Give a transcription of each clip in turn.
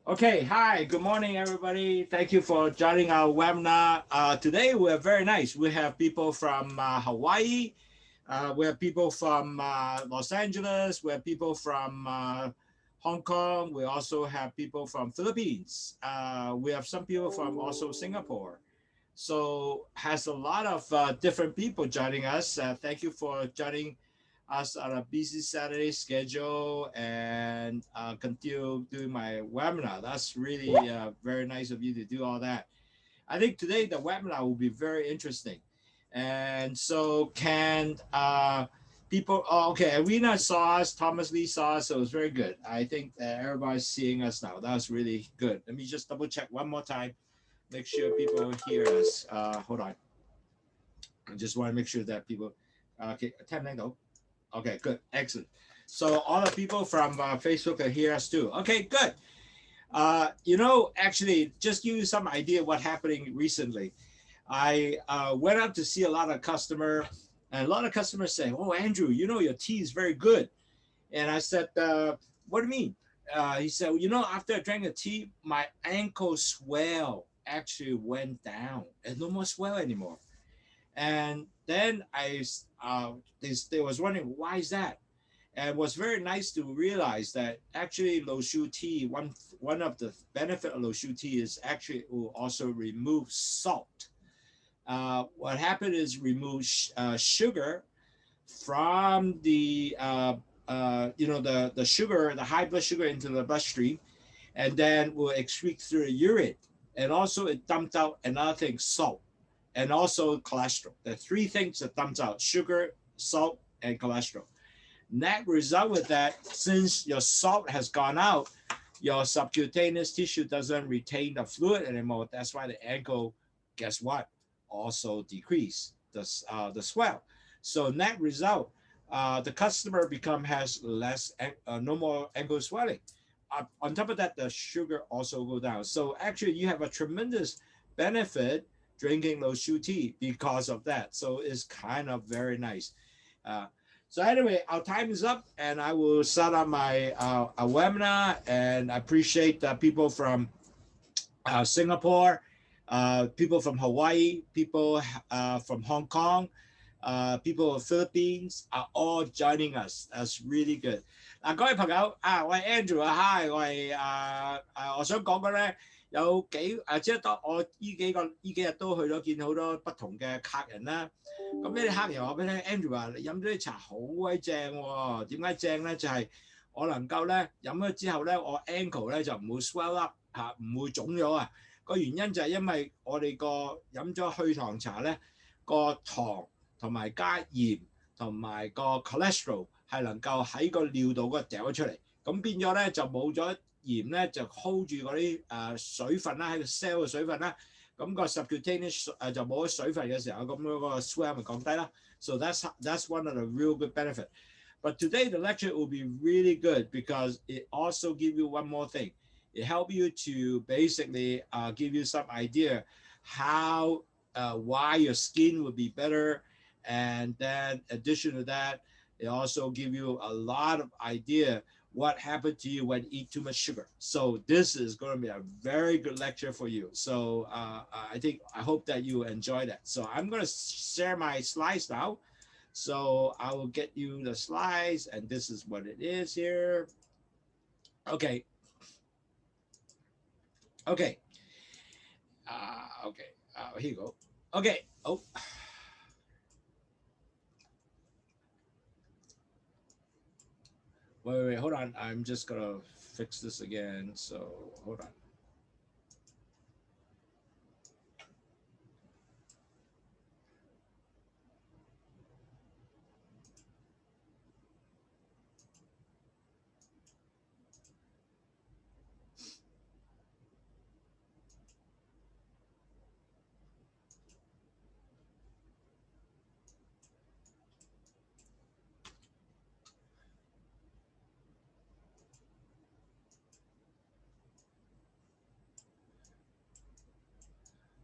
Okay, hi, good morning, everybody. Thank you for joining our webinar. Today, we're very nice. We have people from Hawaii. We have people from Los Angeles. We have people from Hong Kong. We also have people from Philippines. We have some people from also Singapore. So has a lot of different people joining us. Thank you for joining us on a busy Saturday schedule and continue doing my webinar. That's really very nice of you to do all that. I think today the webinar will be very interesting. And so can people, oh, okay, Arena saw us, Thomas Lee saw us, so it was very good. I think everybody's seeing us now. That was really good. Let me just double check one more time. Make sure people hear us. Hold on. I just want to make sure that people, okay, 聽唔聽到? Okay, good, excellent. So all the people from Facebook can hear us too. Okay, good. Actually, just give you some idea what happening recently. I went out to see a lot of customer, and a lot of customers say, "Oh, Andrew, your tea is very good." And I said, "What do you mean?" He said, "After I drank the tea, my ankle swell actually went down, and no more swell anymore." And then they was wondering, why is that? And it was very nice to realize that actually Lowsutea, one of the benefit of Lowsutea is actually it will also remove salt. What happened is remove sugar from the the sugar, the high blood sugar into the bloodstream, and then will excrete through the urine. And also it dumped out another thing, salt, and also cholesterol. The three things that dumped out: sugar, salt, and cholesterol. Net result with that, since your salt has gone out, your subcutaneous tissue doesn't retain the fluid anymore. That's why the ankle, guess what, also decrease the swell. So net result, the customer has less, no more ankle swelling. On top of that, the sugar also go down. So actually, you have a tremendous benefit drinking Lowsutea because of that. So it's kind of very nice. So anyway, our time is up, and I will start on my webinar. And I appreciate people from Singapore, people from Hawaii, people from Hong Kong, people of Philippines are all joining us. That's really good. 各位朋友我係 Andrew hi， 我想講嘅咧有即係當我呢幾日都去咗見好多不同嘅客人啦。咁呢啲客人話俾你聽 ，Andrew 話你飲咗啲茶好鬼正喎。點解正咧？就係我能夠咧飲咗之後咧，我 ankle 咧就唔會 swell up 唔會腫咗啊。個原因就係因為我哋個飲咗去糖茶咧，個糖同埋加鹽同埋個 cholesterol 係能夠喺個尿道嗰度掉咗出嚟，咁變咗咧就冇咗鹽咧就 hold 住嗰啲水分啦，喺個 cell 嘅水分啦，咁個 subcutaneous 就冇咗水分嘅時候，咁嗰個 swell 咪降低啦。So that's one of the real good benefit. But today the lecture will be really good because it also give you one more thing. It help you to basically give you some idea how why your skin will be better, and then addition to that, it also give you a lot of idea what happened to you when you eat too much sugar. So this is going to be a very good lecture for you. So I hope that you enjoy that. So I'm going to share my slides now. So I will get you the slides, and this is what it is here. Okay. Okay. Here you go. Okay. Oh. Wait, hold on. I'm just gonna fix this again. So hold on.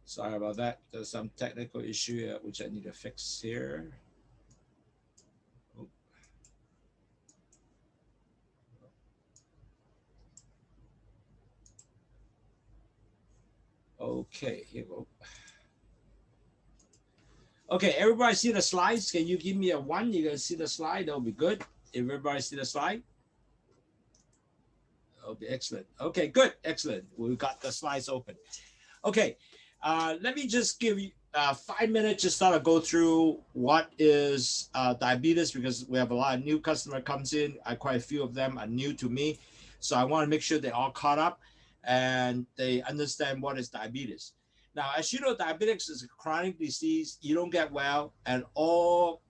Sorry about that. There's some technical issue which I need to fix here. Okay, here we go. Okay, everybody see the slides? Can you give me a 1? You can see the slide, that'll be good. If everybody see the slide? That'll be excellent. Okay, good, excellent. We've got the slides open. Okay, let me just give you 5 minutes just to go through what is diabetes, because we have a lot of new customer comes in. Quite a few of them are new to me. So I want to make sure they're all caught up and they understand what is diabetes. Now, as you know, diabetes is a chronic disease. You don't get well, and all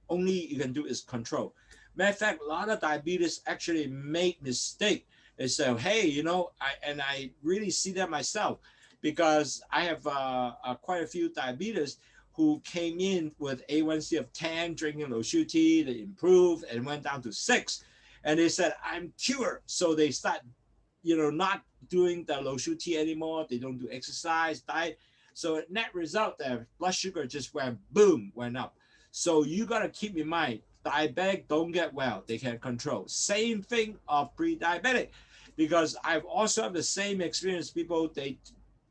only you can do is control. Matter of fact, a lot of diabetes actually make mistake. They say, hey, you know, I really see that myself, because I have quite a few diabetes who came in with A1C of 10, drinking Lowsutea, they improved and went down to 6. And they said, I'm cured. So they start, you know, not doing the Lowsutea anymore. They don't do exercise, diet. So net result, their blood sugar just went up. So you got to keep in mind, diabetic don't get well. They can control. Same thing of pre-diabetic, because I've also have the same experience. People, they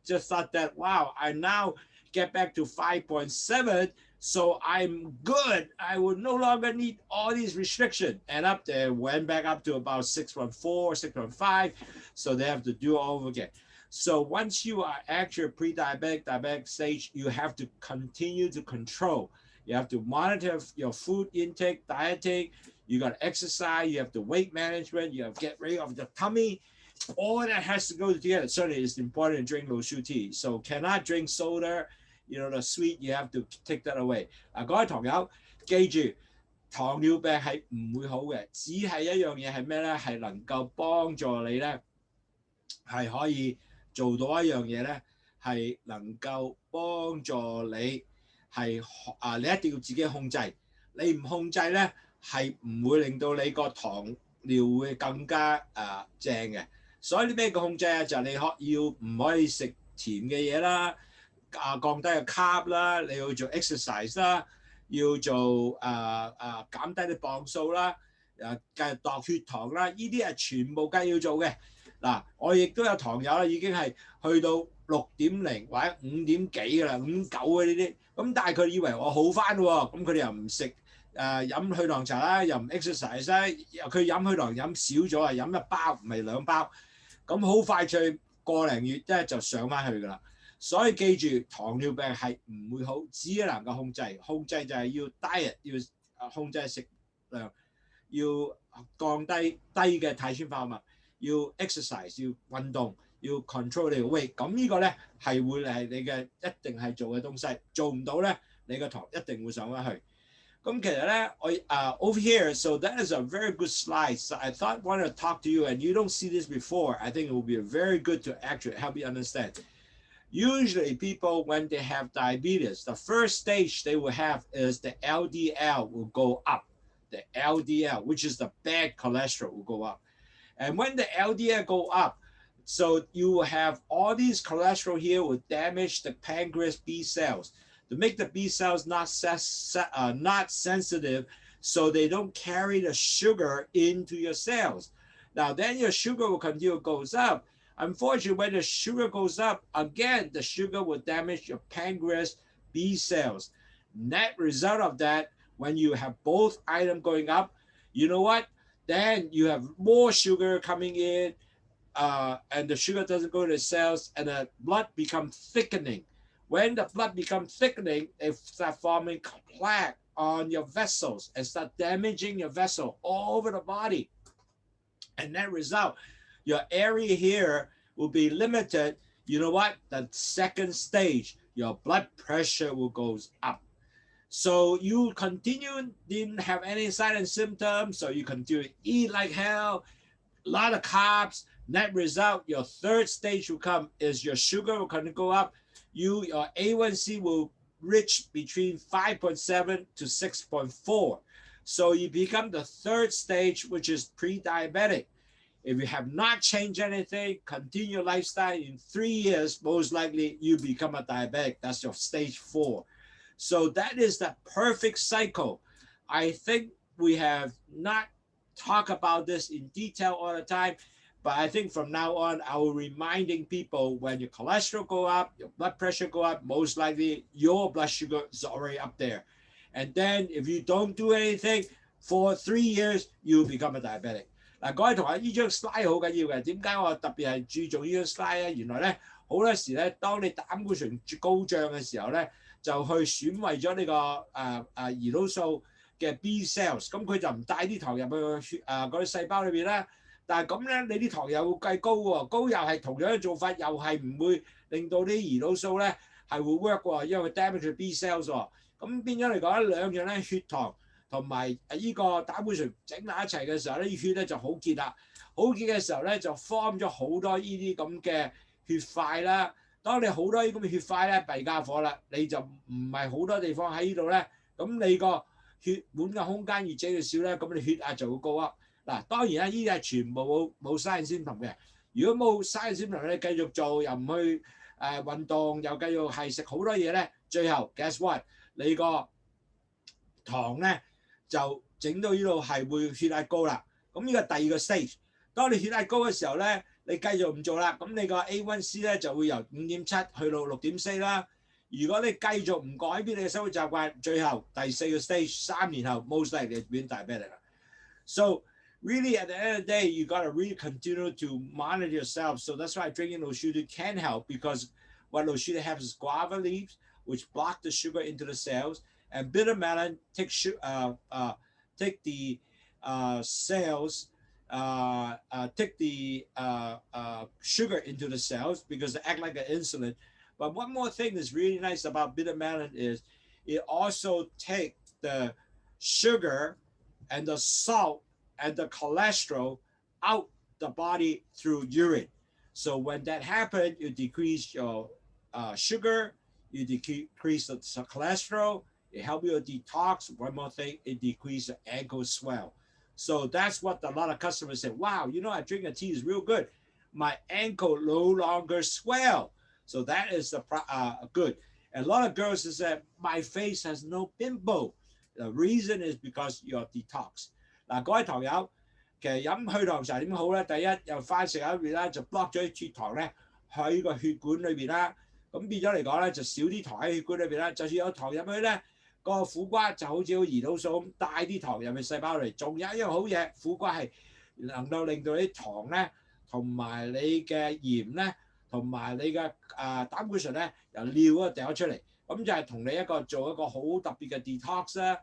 just thought that, wow, I now get back to 5.7, so I'm good. I would no longer need all these restrictions. And up there, went back up to about 6.4, 6.5. So they have to do all over again. So once you are actually pre-diabetic, diabetic stage, you have to continue to control. You have to monitor your food intake, dieting. You got to exercise. You have to weight management. You have to get rid of the tummy. All that has to go together. Certainly, it's important to drink Lowsutea. So cannot drink soda. You know, the sweet, you have to take that away. 各位糖友，記住，糖尿病係唔會好嘅，只係一樣嘢係咩咧？係能夠幫助你咧，係可以做到一樣嘢咧，係能夠幫助你係你一定要自己控制。你唔控制咧，係唔會令到你個糖尿會更加正嘅。所以咩叫控制啊？就係你唔可以食甜嘅嘢啦。降低個 carb 啦，你要做 exercise 啦，要做減低啲磅數啦，繼續度血糖啦，呢啲係全部梗要做嘅。嗱，我亦都有糖友啦，已經係去到6.0或者5點幾㗎啦，5.9嘅呢啲，咁但係佢以為我好翻喎，咁佢哋又唔食飲血糖茶啦，又唔 exercise 啦，佢飲血糖飲少咗啊，飲1包唔係2包，咁好快脆個零月咧就上翻去㗎啦。所以記住，糖尿病係唔會好，只係能夠控制。控制就係要 diet， 要控制食量，要降低嘅碳水化合物，要 exercise， 要運動，要 control 你嘅 weight。咁呢個咧係會係你嘅一定係做嘅東西。做唔到咧，你個糖一定會上翻去。咁其實咧，我over here, so that is a very good slide. So I thought I wanted to talk to you, and you don't see this before. I think it will be very good to actually help you understand. Usually people, when they have diabetes, the first stage they will have is the LDL will go up. The LDL, which is the bad cholesterol, will go up. And when the LDL go up, so you will have all these cholesterol here will damage the pancreas B cells. To make the B cells not sensitive, so they don't carry the sugar into your cells. Now then your sugar will continue goes up. Unfortunately, when the sugar goes up, again, the sugar will damage your pancreas B cells. Net result of that, when you have both items going up, you know what? Then you have more sugar coming in, and the sugar doesn't go to the cells, and the blood becomes thickening. When the blood becomes thickening, it starts forming plaque on your vessels and start damaging your vessel all over the body. And that result, your area here will be limited. You know what? The second stage, your blood pressure will go up. So you continue, didn't have any sign and symptoms, so you continue to eat like hell, a lot of carbs. Net result, your third stage will come is your sugar will kind of go up. Your A1C will reach between 5.7 to 6.4. So you become the third stage, which is pre-diabetic. If you have not changed anything, continue your lifestyle, in 3 years, most likely you become a diabetic. That's your stage 4. So that is the perfect cycle. I think we have not talked about this in detail all the time, But I think from now on, I will reminding people when your cholesterol go up, your blood pressure go up, most likely your blood sugar is already up there. And then if you don't do anything for 3 years, you become a diabetic. 嗱，各位同學，呢張 slide 好緊要嘅。點解我特別係注重呢張 slide 咧？原來咧好多時咧，當你膽固醇高漲嘅時候咧，就去損壞咗呢個胰島素嘅 B cells， 咁佢就唔帶啲糖入去嗰啲細胞裏邊啦。但係咁咧，你啲糖又會計高喎，高又係同樣嘅做法，又係唔會令到啲胰島素咧係會 work 喎，因為佢 damage B cells 喎。咁變咗嚟講，兩樣咧血糖同埋呢個膽固醇整埋一齊嘅時候咧，啲血咧就好結啦。好結嘅時候咧，就 form 咗好多呢啲咁嘅血塊啦。當你好多呢啲咁嘅血塊咧，弊家伙啦，你就唔係好多地方喺呢度咧，咁你個血管嘅空間越整越少咧，咁你血壓就會高啊。嗱，當然啦，呢啲係全部冇 sign symptom 嘅。如果冇 sign symptom，你繼續做又唔去運動，又繼續係食好多嘢咧，最後 guess what？ 你個糖咧就整到呢度係會血壓高啦。咁呢個第二個 stage， 當你血壓高嘅時候咧，你繼續唔做啦，咁你個 A1C 咧就會由 5.7 去到 6.4 啦。如果你繼續唔改變你嘅生活習慣，最後第四個 stage 3年後 most likely 你變 diabetic 啦。So really, at the end of the day, you got to really continue to monitor yourself. So that's why drinking Lowsutea can help, because what Lowsutea has is guava leaves, which block the sugar into the cells, and bitter melon take the cells, take the sugar into the cells because they act like an insulin. But one more thing that's really nice about bitter melon is it also takes the sugar and the salt and the cholesterol out the body through urine. So when that happens, you decrease your sugar, you decrease the cholesterol, it helps you detox. One more thing, it decreases the ankle swell. So that's what a lot of customers say, wow, you know, I drink a tea is real good. My ankle no longer swell. So that is the good. And a lot of girls say, my face has no pimple. The reason is because you're detox. 嗱，各位糖友，其實飲去糖茶點好咧？第一，又快食喺入邊啦，就 block 咗啲血糖咧喺個血管裏邊啦。咁變咗嚟講咧，就少啲糖喺血管裏邊啦。就算有糖入去咧，個苦瓜就好似好胰島素咁帶啲糖入去細胞嚟。仲有一樣好嘢，苦瓜係能夠令到啲糖咧，同埋你嘅鹽咧，同埋你嘅膽固醇咧，由尿嗰度掉咗出嚟。咁就係同你一個做一個好特別嘅 detox 啦，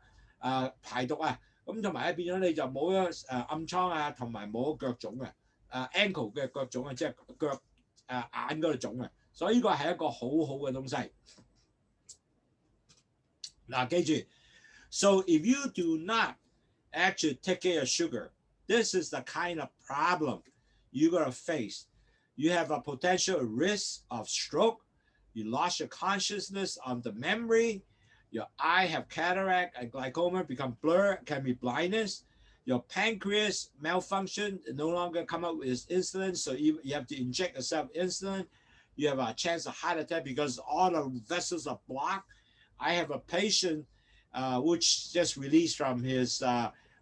排毒啊。咁同埋咧變咗你就冇咗暗瘡啊，同埋冇咗腳腫啊，ankle 嘅腳腫啊，即係腳眼嗰度腫啊，所以呢個係一個好好嘅東西。嗱，記住 ，so if you do not actually take care of sugar, this is the kind of problem you're gonna face. You have a potential risk of stroke. You lost your consciousness of the memory. Your eye have cataract and glaucoma, become blur, can be blindness. Your pancreas malfunction, no longer come up with insulin, so you have to inject yourself insulin. You have a chance of heart attack because all the vessels are blocked. I have a patient which just released from his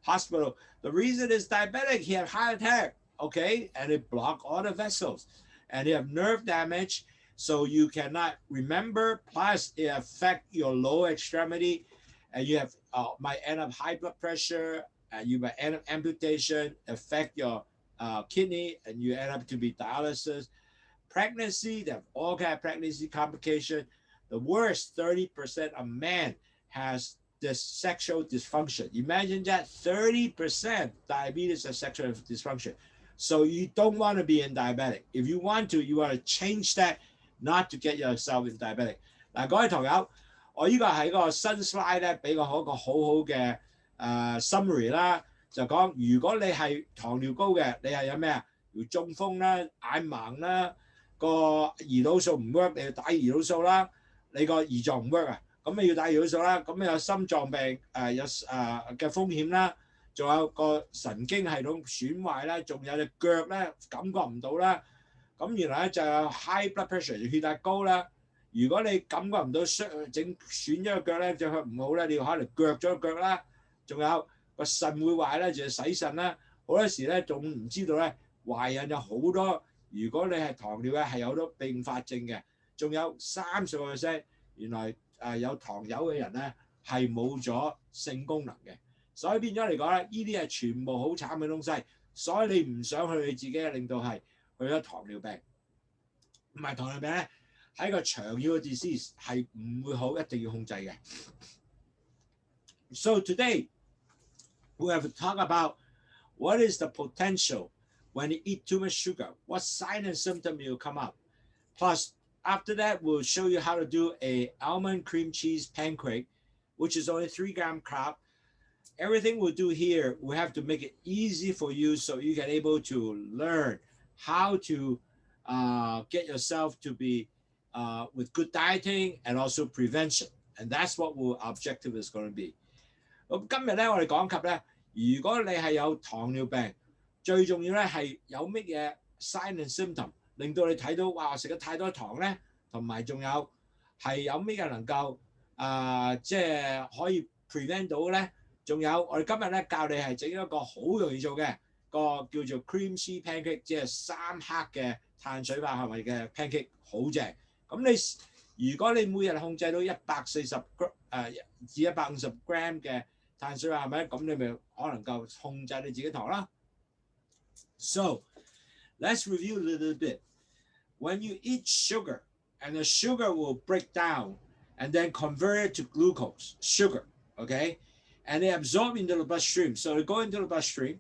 hospital. The reason is diabetic. He had heart attack, okay, and it blocked all the vessels, and he have nerve damage. So you cannot remember, plus it affects your lower extremity, and you have might end up high blood pressure, and you might end up amputation, affect your kidney, and you end up to be dialysis. Pregnancy, they have all kind of pregnancy complication. The worst, 30% of men has this sexual dysfunction. Imagine that, 30% diabetes and sexual dysfunction. So you don't want to be in diabetic. If you want to change that, not to get yourself in diabetic. 嗱，各位糖友，我呢個係個新 slide 咧，俾個好好嘅summary 啦，就講如果你係糖尿高嘅，你係有咩啊？要中風啦、眼盲啦，個胰島素唔 work， 你要打胰島素啦，你個胰臟唔 work 啊，咁你要打胰島素啦，咁有心臟病有嘅風險啦，仲有個神經系統損壞啦，仲有隻腳咧感覺唔到啦。咁原來咧就有 high blood pressure 血壓高啦。如果你感覺唔到整損咗個腳咧，隻腳唔好咧，你要可能腳咗個腳啦。仲有個腎會壞咧，就要洗腎啦。好多時咧仲唔知道咧懷孕有好多，如果你係糖尿咧係有好多併發症嘅，仲有30%原來有糖友嘅人咧係冇咗性功能嘅，所以變咗嚟講咧，呢啲係全部好慘嘅東西，所以你唔想去你自己令到係去咗糖尿病，唔係糖尿病咧係一個長遠嘅 disease 係唔會好，一定要控制嘅。So today we have to talk about what is the potential when you eat too much sugar, what sign and symptom will come up. Plus, after that, we'll show you how to do a almond cream cheese pancake, which is only 3-gram carb. Everything we'll do here, we have to make it easy for you so you can able to learn how to get yourself to be with good dieting and also prevention. And that's what our objective is going to be. 咁今日咧，我哋講及咧，如果你係有糖尿病，最重要咧係有乜嘢 sign and symptom 令到你睇到哇食得太多糖咧，同埋仲有係有乜嘢能夠即係可以 prevent 到咧？仲有我哋今日咧教你係整一個好容易做嘅個叫做 cream cheese pancake， 即係3克嘅碳水化合物嘅 pancake， 好正。咁你如果你每日控制到140至150 gram 嘅碳水化合物，咁你咪可能夠控制你自己糖啦。So let's review a little bit. When you eat sugar, and the sugar will break down and then convert it to glucose, sugar, okay? And they absorb into the bloodstream. So they go into the bloodstream,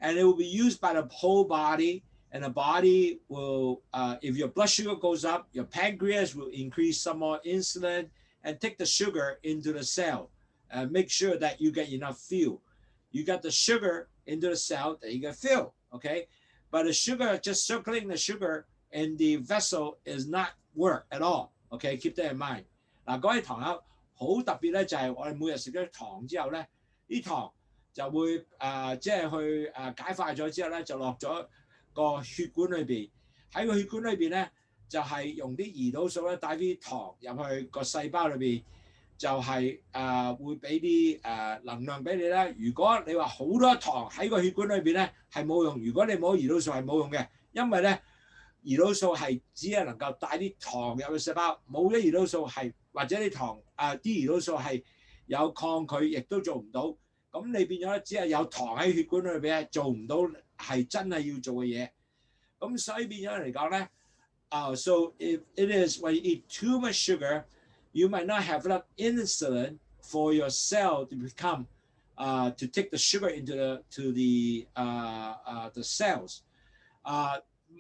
and it will be used by the whole body. And the body will, if your blood sugar goes up, your pancreas will increase some more insulin and take the sugar into the cell. Make sure that you get enough fuel. You got the sugar into the cell that you get fuel, okay? But the sugar, just circulating the sugar in the vessel is not work at all, okay? Keep that in mind. 嗱，講起糖友好特別咧，就係我哋每日食咗糖之後咧，啲糖就會即係去解化咗之後咧，就落咗個血管裏邊。喺個血管裏邊咧，就係用啲胰島素咧帶啲糖入去個細胞裏邊。就係會俾啲能量俾你啦。如果你話好多糖喺個血管裏邊咧係冇用，如果你冇胰島素係冇用嘅，因為咧胰島素係只係能夠帶啲糖入去細胞，冇咗胰島素係或者啲糖啲胰島素係有抗拒，亦都做唔到。咁你變咗只係有糖喺血管裏邊咧做唔到係真係要做嘅嘢。咁所以變咗嚟講咧，so if it is when you eat too much sugar。You might not have enough insulin for your cell to become to take the sugar into the cells.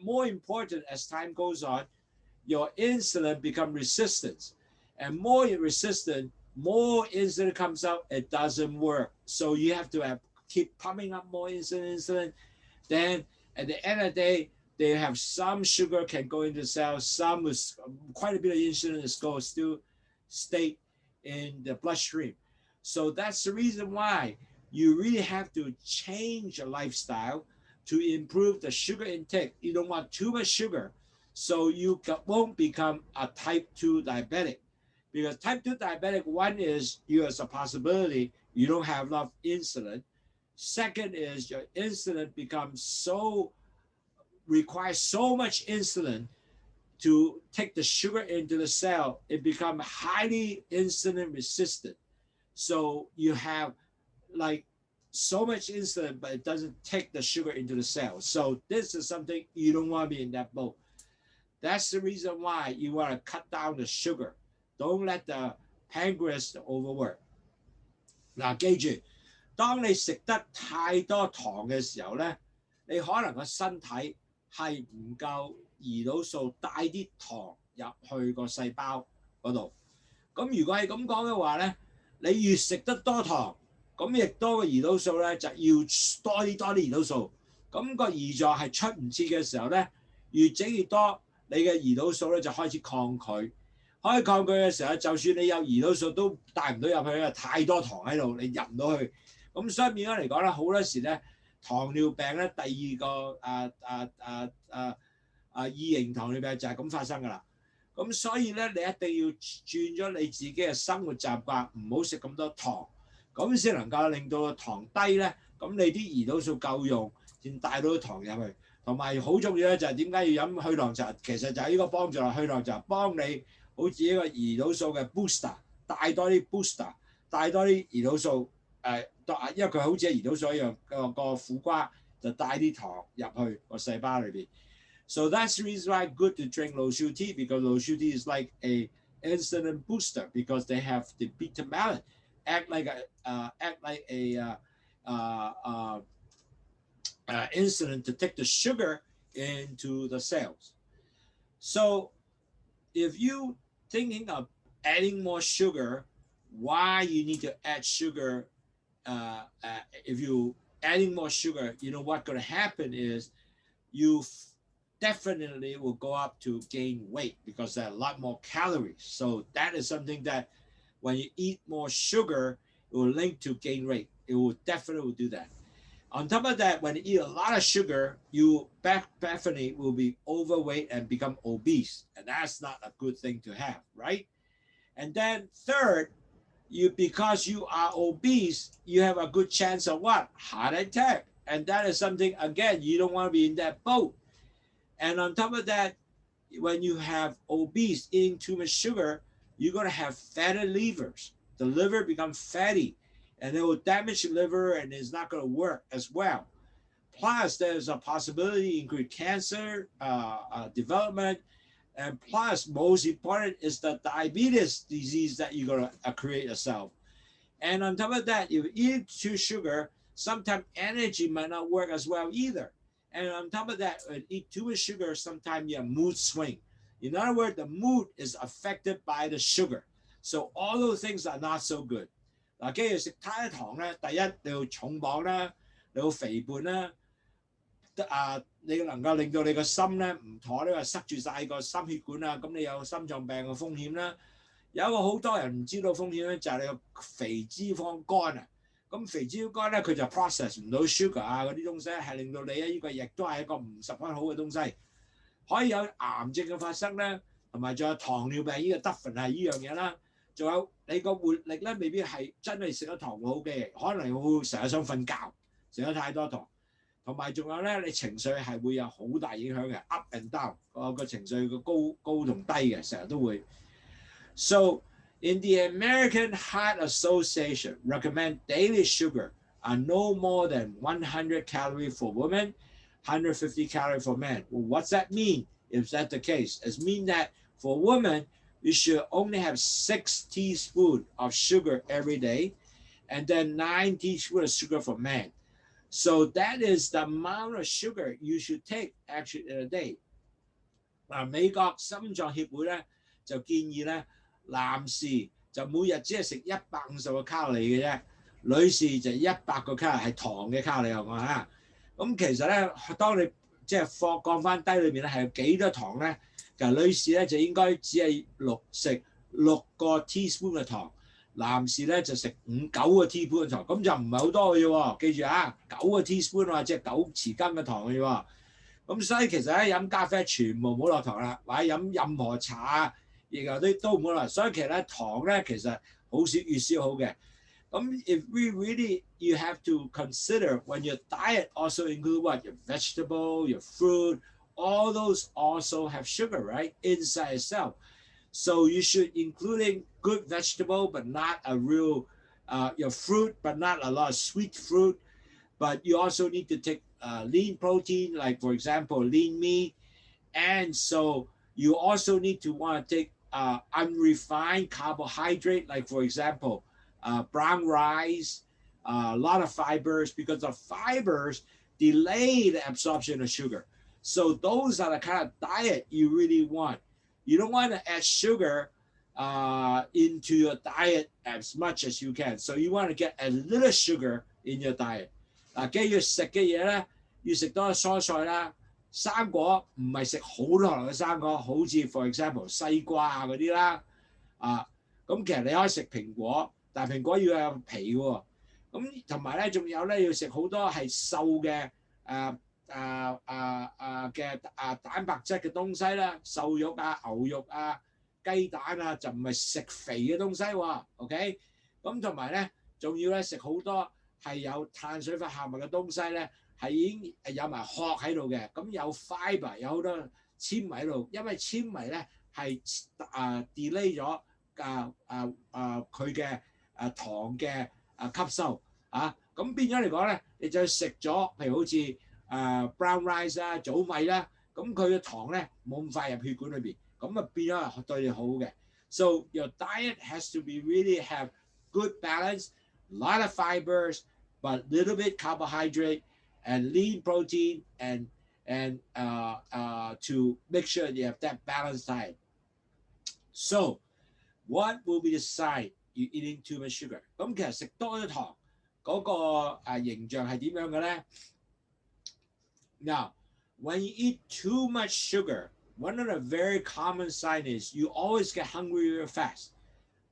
More important as time goes on, your insulin become resistant, and more resistant, more insulin comes out. It doesn't work, so you have to keep pumping up more insulin. Then at the end of the day, they have some sugar can go into the cells. Some with quite a bit of insulin is still state in the bloodstream. So that's the reason why you really have to change your lifestyle to improve the sugar intake. You don't want too much sugar, so you won't become a type 2 diabetic. Because type 2 diabetic, one is you has a possibility you don't have enough insulin. Second is your insulin requires so much insulin to take the sugar into the cell, it becomes highly insulin resistant. So you have like so much insulin, but it doesn't take the sugar into the cell. So this is something you don't want to be in that boat. That's the reason why you want to cut down the sugar. Don't let the pancreas overwork. 嗱，記住，當你食得太多糖嘅時候咧，你可能個身體係唔夠胰島素帶啲糖入去個細胞嗰度。咁如果係咁講嘅話咧，你越食得多糖，咁亦多個胰島素咧就要多啲胰島素。咁個胰臟係出唔切嘅時候咧，越整越多，你嘅胰島素咧就開始抗拒。開始抗拒嘅時候，就算你有胰島素都帶唔到入去，因為太多糖喺度，你入唔到去。咁所以變咗嚟講咧，好多時咧糖尿病咧第二個二型糖尿病就係咁發生㗎啦。咁所以咧，你一定要轉咗你自己嘅生活習慣，唔好食咁多糖，咁先能夠令到個糖低咧。咁你啲胰島素夠用，先帶到糖入去。同埋好重要咧就係點解要飲去糖茶？其實就係呢個幫助啦，去糖茶幫你好似一個胰島素嘅 booster， 帶多啲 booster， 帶多啲胰島素因為佢好似胰島素一樣個苦瓜就帶啲糖入去個細胞裏邊。So that's the reason why good to drink Lowsutea because Lowsutea is like a insulin booster because they have the beta malate act like a insulin to take the sugar into the cells. So if you thinking of adding more sugar, why you need to add sugar? If you adding more sugar, you know what's going to happen is you definitely will go up to gain weight because there are a lot more calories. So that is something that when you eat more sugar, it will link to gain weight. It will definitely do that. On top of that, when you eat a lot of sugar, you definitely will be overweight and become obese. And that's not a good thing to have, right? And then third, because you are obese, you have a good chance of what? Heart attack. And that is something, again, you don't want to be in that boat. And on top of that, when you have obese, eating too much sugar, you're going to have fatty livers. The liver becomes fatty and it will damage the liver and it's not going to work as well. Plus, there's a possibility include cancer development. And plus, most important is the diabetes disease that you're going to create yourself. And on top of that, if you eat too sugar, sometimes energy might not work as well either. And on top of that, when you eat too much sugar, sometimes you have mood swing. In other words, the mood is affected by the sugar. So all those things are not so good. 嗱，既然食太多糖咧，第一你要重磅啦，你要肥胖啦，你能夠令到你個心咧唔妥咧，塞住晒個心血管啊，咁你有心臟病嘅風險啦。有一個好多人唔知道風險咧，就係你個肥脂肪肝啊。咁肥脂肪肝咧，佢就 process 唔到 sugar 啊嗰啲東西，係令到你呢個亦都係一個唔十分好嘅東西，可以有癌症嘅發生咧，同埋仲有糖尿病呢個得分係呢樣嘢啦。仲有你個活力咧，未必係真係食咗糖會好嘅，可能會成日想瞓覺，食咗太多糖。同埋仲有咧，你情緒係會有好大影響嘅 ，up and down 個情緒個高同低嘅，成日都會。So in the American Heart Association, recommend daily sugar are no more than 100 calories for women, 150 calories for men. Well, what's that mean? If that's the case, it means that for women, you should only have 6 teaspoons of sugar every day, and then 9 teaspoons of sugar for men. So that is the amount of sugar you should take actually in a day. 美國心臟協會咧就建議咧。男士就每日只係食150個卡路里嘅啫，女士就100個卡路里係糖嘅卡路里係嘛嚇。咁其實咧，當你即係降翻低裏邊咧，係有幾多糖咧？其實女士咧就應該只係食6個 teaspoon 嘅糖，男士咧就食9個 teaspoon 嘅糖，咁就唔係好多嘅啫喎。記住啊，9個 teaspoon 或者9匙羹嘅糖嘅啫喎。咁所以其實咧飲咖啡全部唔好落糖啦，或者飲任何茶啊。亦有啲都唔好啦，所以其實咧糖咧其實好少越少好嘅。咁 if we really you have to consider when your diet also include what your vegetable, your fruit, all those also have sugar right inside itself. So you should including good vegetable but not a real your fruit but not a lot of sweet fruit. But you also need to take lean protein like for example lean meat, and so you also need to want to take unrefined carbohydrate, like for example, brown rice, a lot of fibers, because the fibers delay the absorption of sugar. So those are the kind of diet you really want. You don't want to add sugar into your diet as much as you can. So you want to get a little sugar in your diet. 嗱，既要食嘅嘢咧，要食多蔬菜啦。生果唔係食好多糖嘅生果，好似 for example 西瓜啊嗰啲啦，咁其實你可以食蘋果，但係蘋果要有皮喎，咁同埋咧仲有咧要食好多係瘦嘅蛋白質嘅東西啦，瘦肉啊、牛肉啊、雞蛋啊，就唔係食肥嘅東西喎 ，OK？ 咁同埋咧仲要咧食好多係有碳水化合物嘅東西咧。係已經有埋殼喺度嘅，咁有 fibre 有好多纖維喺度，因為纖維咧係delay 咗佢嘅糖嘅吸收咁變咗嚟講咧，你就食咗譬如好似brown rice 啦、糙米啦，咁佢嘅糖咧冇咁快入血管裏邊，咁啊變咗係對你好嘅。So your diet has to be really have good balance, a lot of fibers, but little bit carbohydrate and lean protein and to make sure you have that balanced diet. So what will be the sign you eating too much sugar? 咁其實食多咗糖嗰個形象係點樣嘅咧 ？Now, when you eat too much sugar, one of the very common signs is you always get hungry real fast.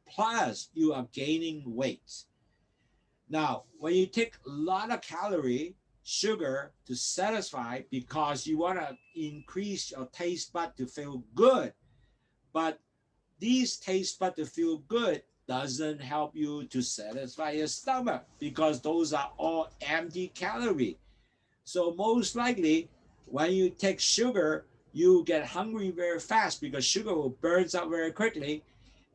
Plus, you are gaining weight. Now, when you take a lot of sugar to satisfy because you want to increase your taste bud to feel good, but these taste bud to feel good doesn't help you to satisfy your stomach because those are all empty calorie. So most likely, when you take sugar, you get hungry very fast because sugar will burn up very quickly,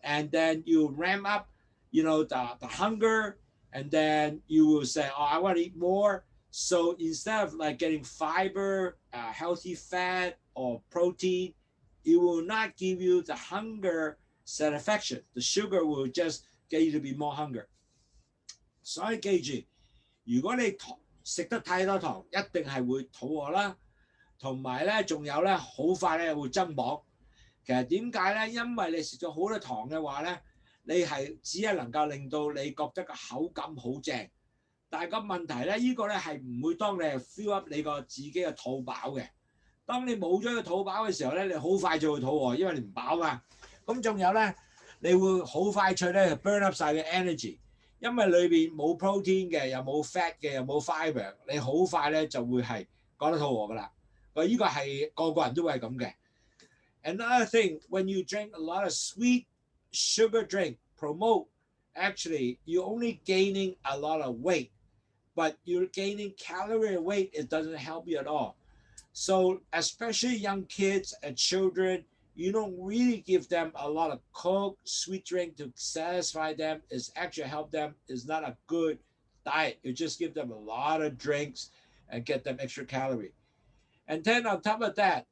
and then you ramp up, the hunger, and then you will say, "Oh, I want to eat more." So instead of like getting fiber, healthy fat, or protein, it will not give you the hunger satisfaction. The sugar will just get you to be more hunger. 所以記住，如果你食得太多糖，一定係會肚餓啦，同埋咧仲有咧好快咧會增磅。其實點解咧？因為你食咗好多糖嘅話咧，你係只係能夠令到你覺得個口感好正，但係個問題咧，呢個咧係唔會當你係 fill up 你個自己嘅肚飽嘅。當你冇咗個肚飽嘅時候咧，你好快就會肚餓，因為你唔飽嘛。咁仲有咧，你會好快脆咧 burn up 晒嘅 energy， 因為裏邊冇 protein 嘅，又冇 fat 嘅，又冇 fiber， 你好快咧就會係覺得肚餓噶啦。呢個係個個人都會係咁嘅。Another thing, when you drink a lot of sweet sugar drink, actually you're only gaining a lot of weight, but you're gaining calorie weight. It doesn't help you at all. So especially young kids and children, you don't really give them a lot of Coke, sweet drink to satisfy them. It's actually help them. It's not a good diet. You just give them a lot of drinks and get them extra calorie. And then on top of that,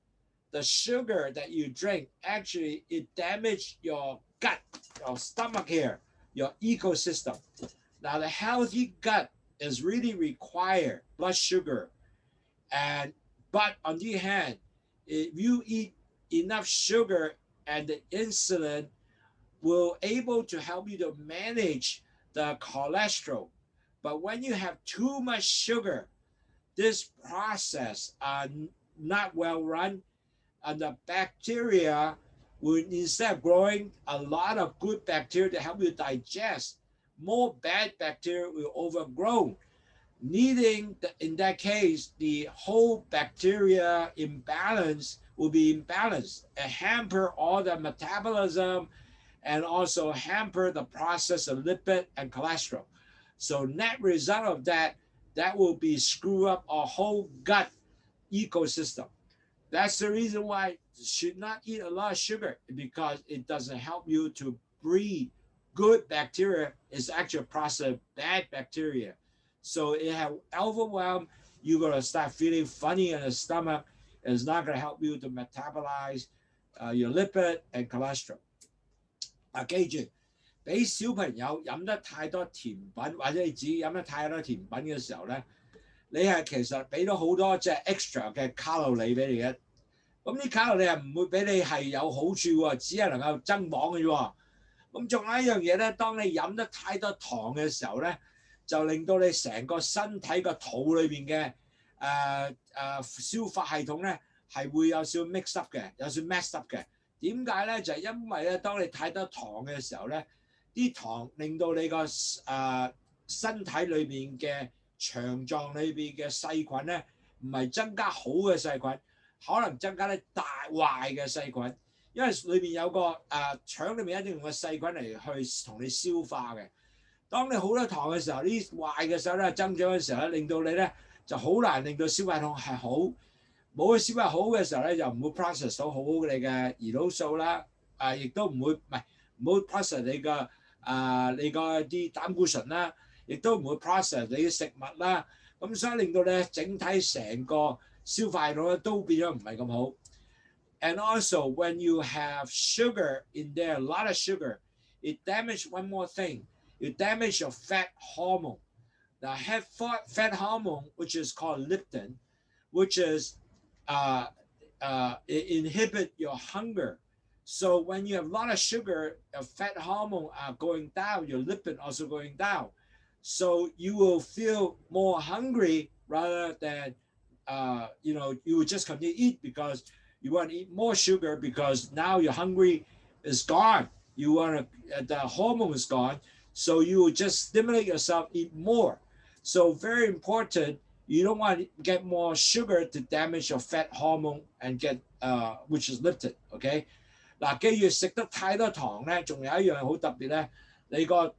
the sugar that you drink, actually, it damages your gut, your stomach here, your ecosystem. Now, the healthy gut is really require blood sugar. But on the other hand, if you eat enough sugar and the insulin will able to help you to manage the cholesterol. But when you have too much sugar, this process are not well run, and the bacteria will, instead of growing a lot of good bacteria to help you digest, more bad bacteria will overgrow, needing, in that case, the whole bacteria imbalance will be imbalanced and hamper all the metabolism and also hamper the process of lipid and cholesterol. So net result of that will be screw up our whole gut ecosystem. That's the reason why you should not eat a lot of sugar, because it doesn't help you to breed good bacteria. It's actually a process of bad bacteria. So it have overwhelmed, you're going to start feeling funny in the stomach. It's not going to help you to metabolize your lipid and cholesterol. 記住，俾小朋友飲得太多甜品，或者你自己飲得太多甜品嘅時候咧，你係其實俾咗好多即係 extra 嘅卡路里俾你嘅。咁啲卡路里係唔會俾你係有好處喎，只係能夠增磅嘅啫喎。咁仲有一樣嘢咧，當你飲得太多糖嘅時候咧，就令到你成個身體個肚裏邊嘅消化系統咧係會有少 mix up 嘅，有少 mess up 嘅。點解咧？就係因為咧，當你太多糖嘅時候咧，啲糖令到你個身體裏邊嘅腸臟裏邊嘅細菌咧，唔係增加好嘅細菌，可能增加啲大壞嘅細菌，因為裏邊有個腸裏面一定用個細菌嚟去同你消化嘅。當你好多糖嘅時候，啲壞嘅細菌咧增長嘅時候咧，令到你咧就好難令到消化系統係好。冇嘅消化好嘅時候咧，就唔會 process 到好你嘅胰島素啦，亦都唔會唔好 process 你個你個啲膽固醇啦，亦都唔會 process 你嘅食物啦。咁所以令到咧整體成個消化系統咧都變咗唔係咁好。And also when you have sugar in there, a lot of sugar, it damage one more thing. It damage your fat hormone. Now, fat hormone, which is called leptin, which is it inhibit your hunger. So when you have a lot of sugar, your fat hormone are going down, your leptin also going down. So you will feel more hungry rather than you will just continue to eat because you want to eat more sugar because now your hungry is gone. You want to the hormone is gone, so you will just stimulate yourself eat more. So very important. You don't want to get more sugar to damage your fat hormone and get which is leptin. OK 嗱，記住食得太多糖咧，仲有一樣好特別咧，你個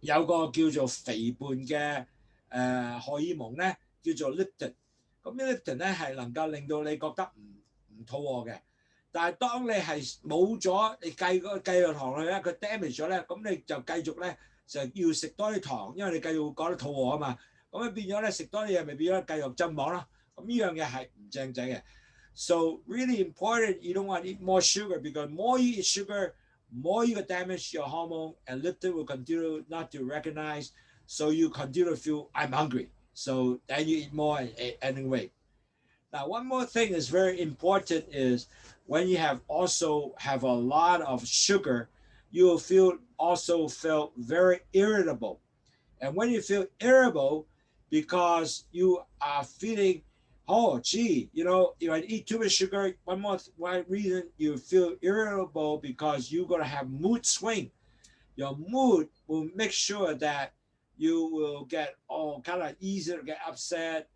有個叫做肥胖嘅荷爾蒙咧，叫做 leptin。咁 leptin 咧係能夠令到你覺得唔肚餓嘅，但係當你係冇咗你計個糖落去咧，佢 damage 咗咧，咁你就繼續咧就要食多啲糖，因為你繼續會覺得肚餓啊嘛。咁變咗咧食多啲嘢，咪變咗繼續增磅咯。咁呢樣嘢係唔正仔嘅。So really important, you don't want to eat more sugar because more you eat sugar, more you damage your hormone, and leptin will continue not to recognize. So you continue to feel I'm hungry. So then you eat more and weight. Now, one more thing is very important is when you also have a lot of sugar, you will also feel very irritable. And when you feel irritable, because you are feeling, oh, gee, you eat too much sugar. One reason you feel irritable because you're going to have mood swing. Your mood will make sure that you will get kind of easy to get upset.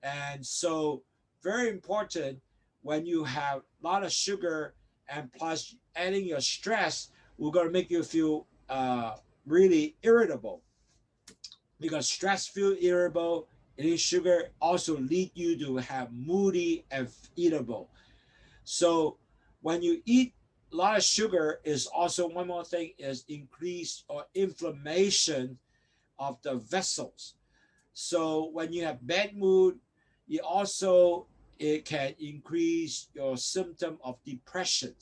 And so very important when you have a lot of sugar and plus adding your stress, we're going to make you feel really irritable. Because stress feel irritable, eating sugar also lead you to have moody and irritable. So when you eat a lot of sugar is also one more thing is increase or inflammation of the vessels. So when you have bad mood, it can increase your symptom of depression.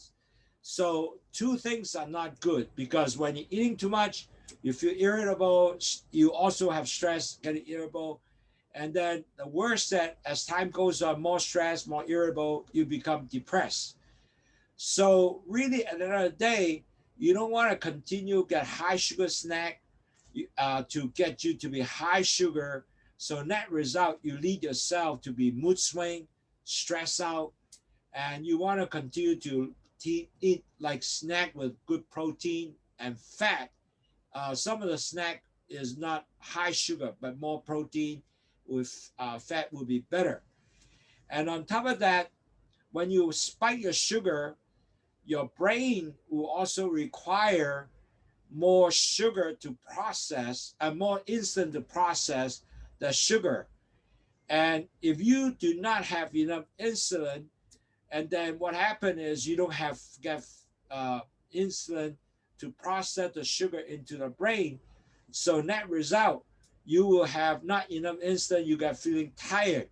So two things are not good because when you're eating too much, you feel irritable, you also have stress, getting irritable. And then the worst that as time goes on, more stress, more irritable, you become depressed. So really at the end of the day, you don't want to continue get high sugar snack to get you to be high sugar. So net result, you lead yourself to be mood swing, stress out, and you want to continue to eat like snack with good protein and fat. Some of the snack is not high sugar, but more protein with fat will be better. And on top of that, when you spike your sugar, your brain will also require more sugar to process and more insulin to process the sugar. And if you do not have enough insulin, and then what happens is you don't get insulin to process the sugar into the brain. So net result, you will have not enough insulin, you get feeling tired.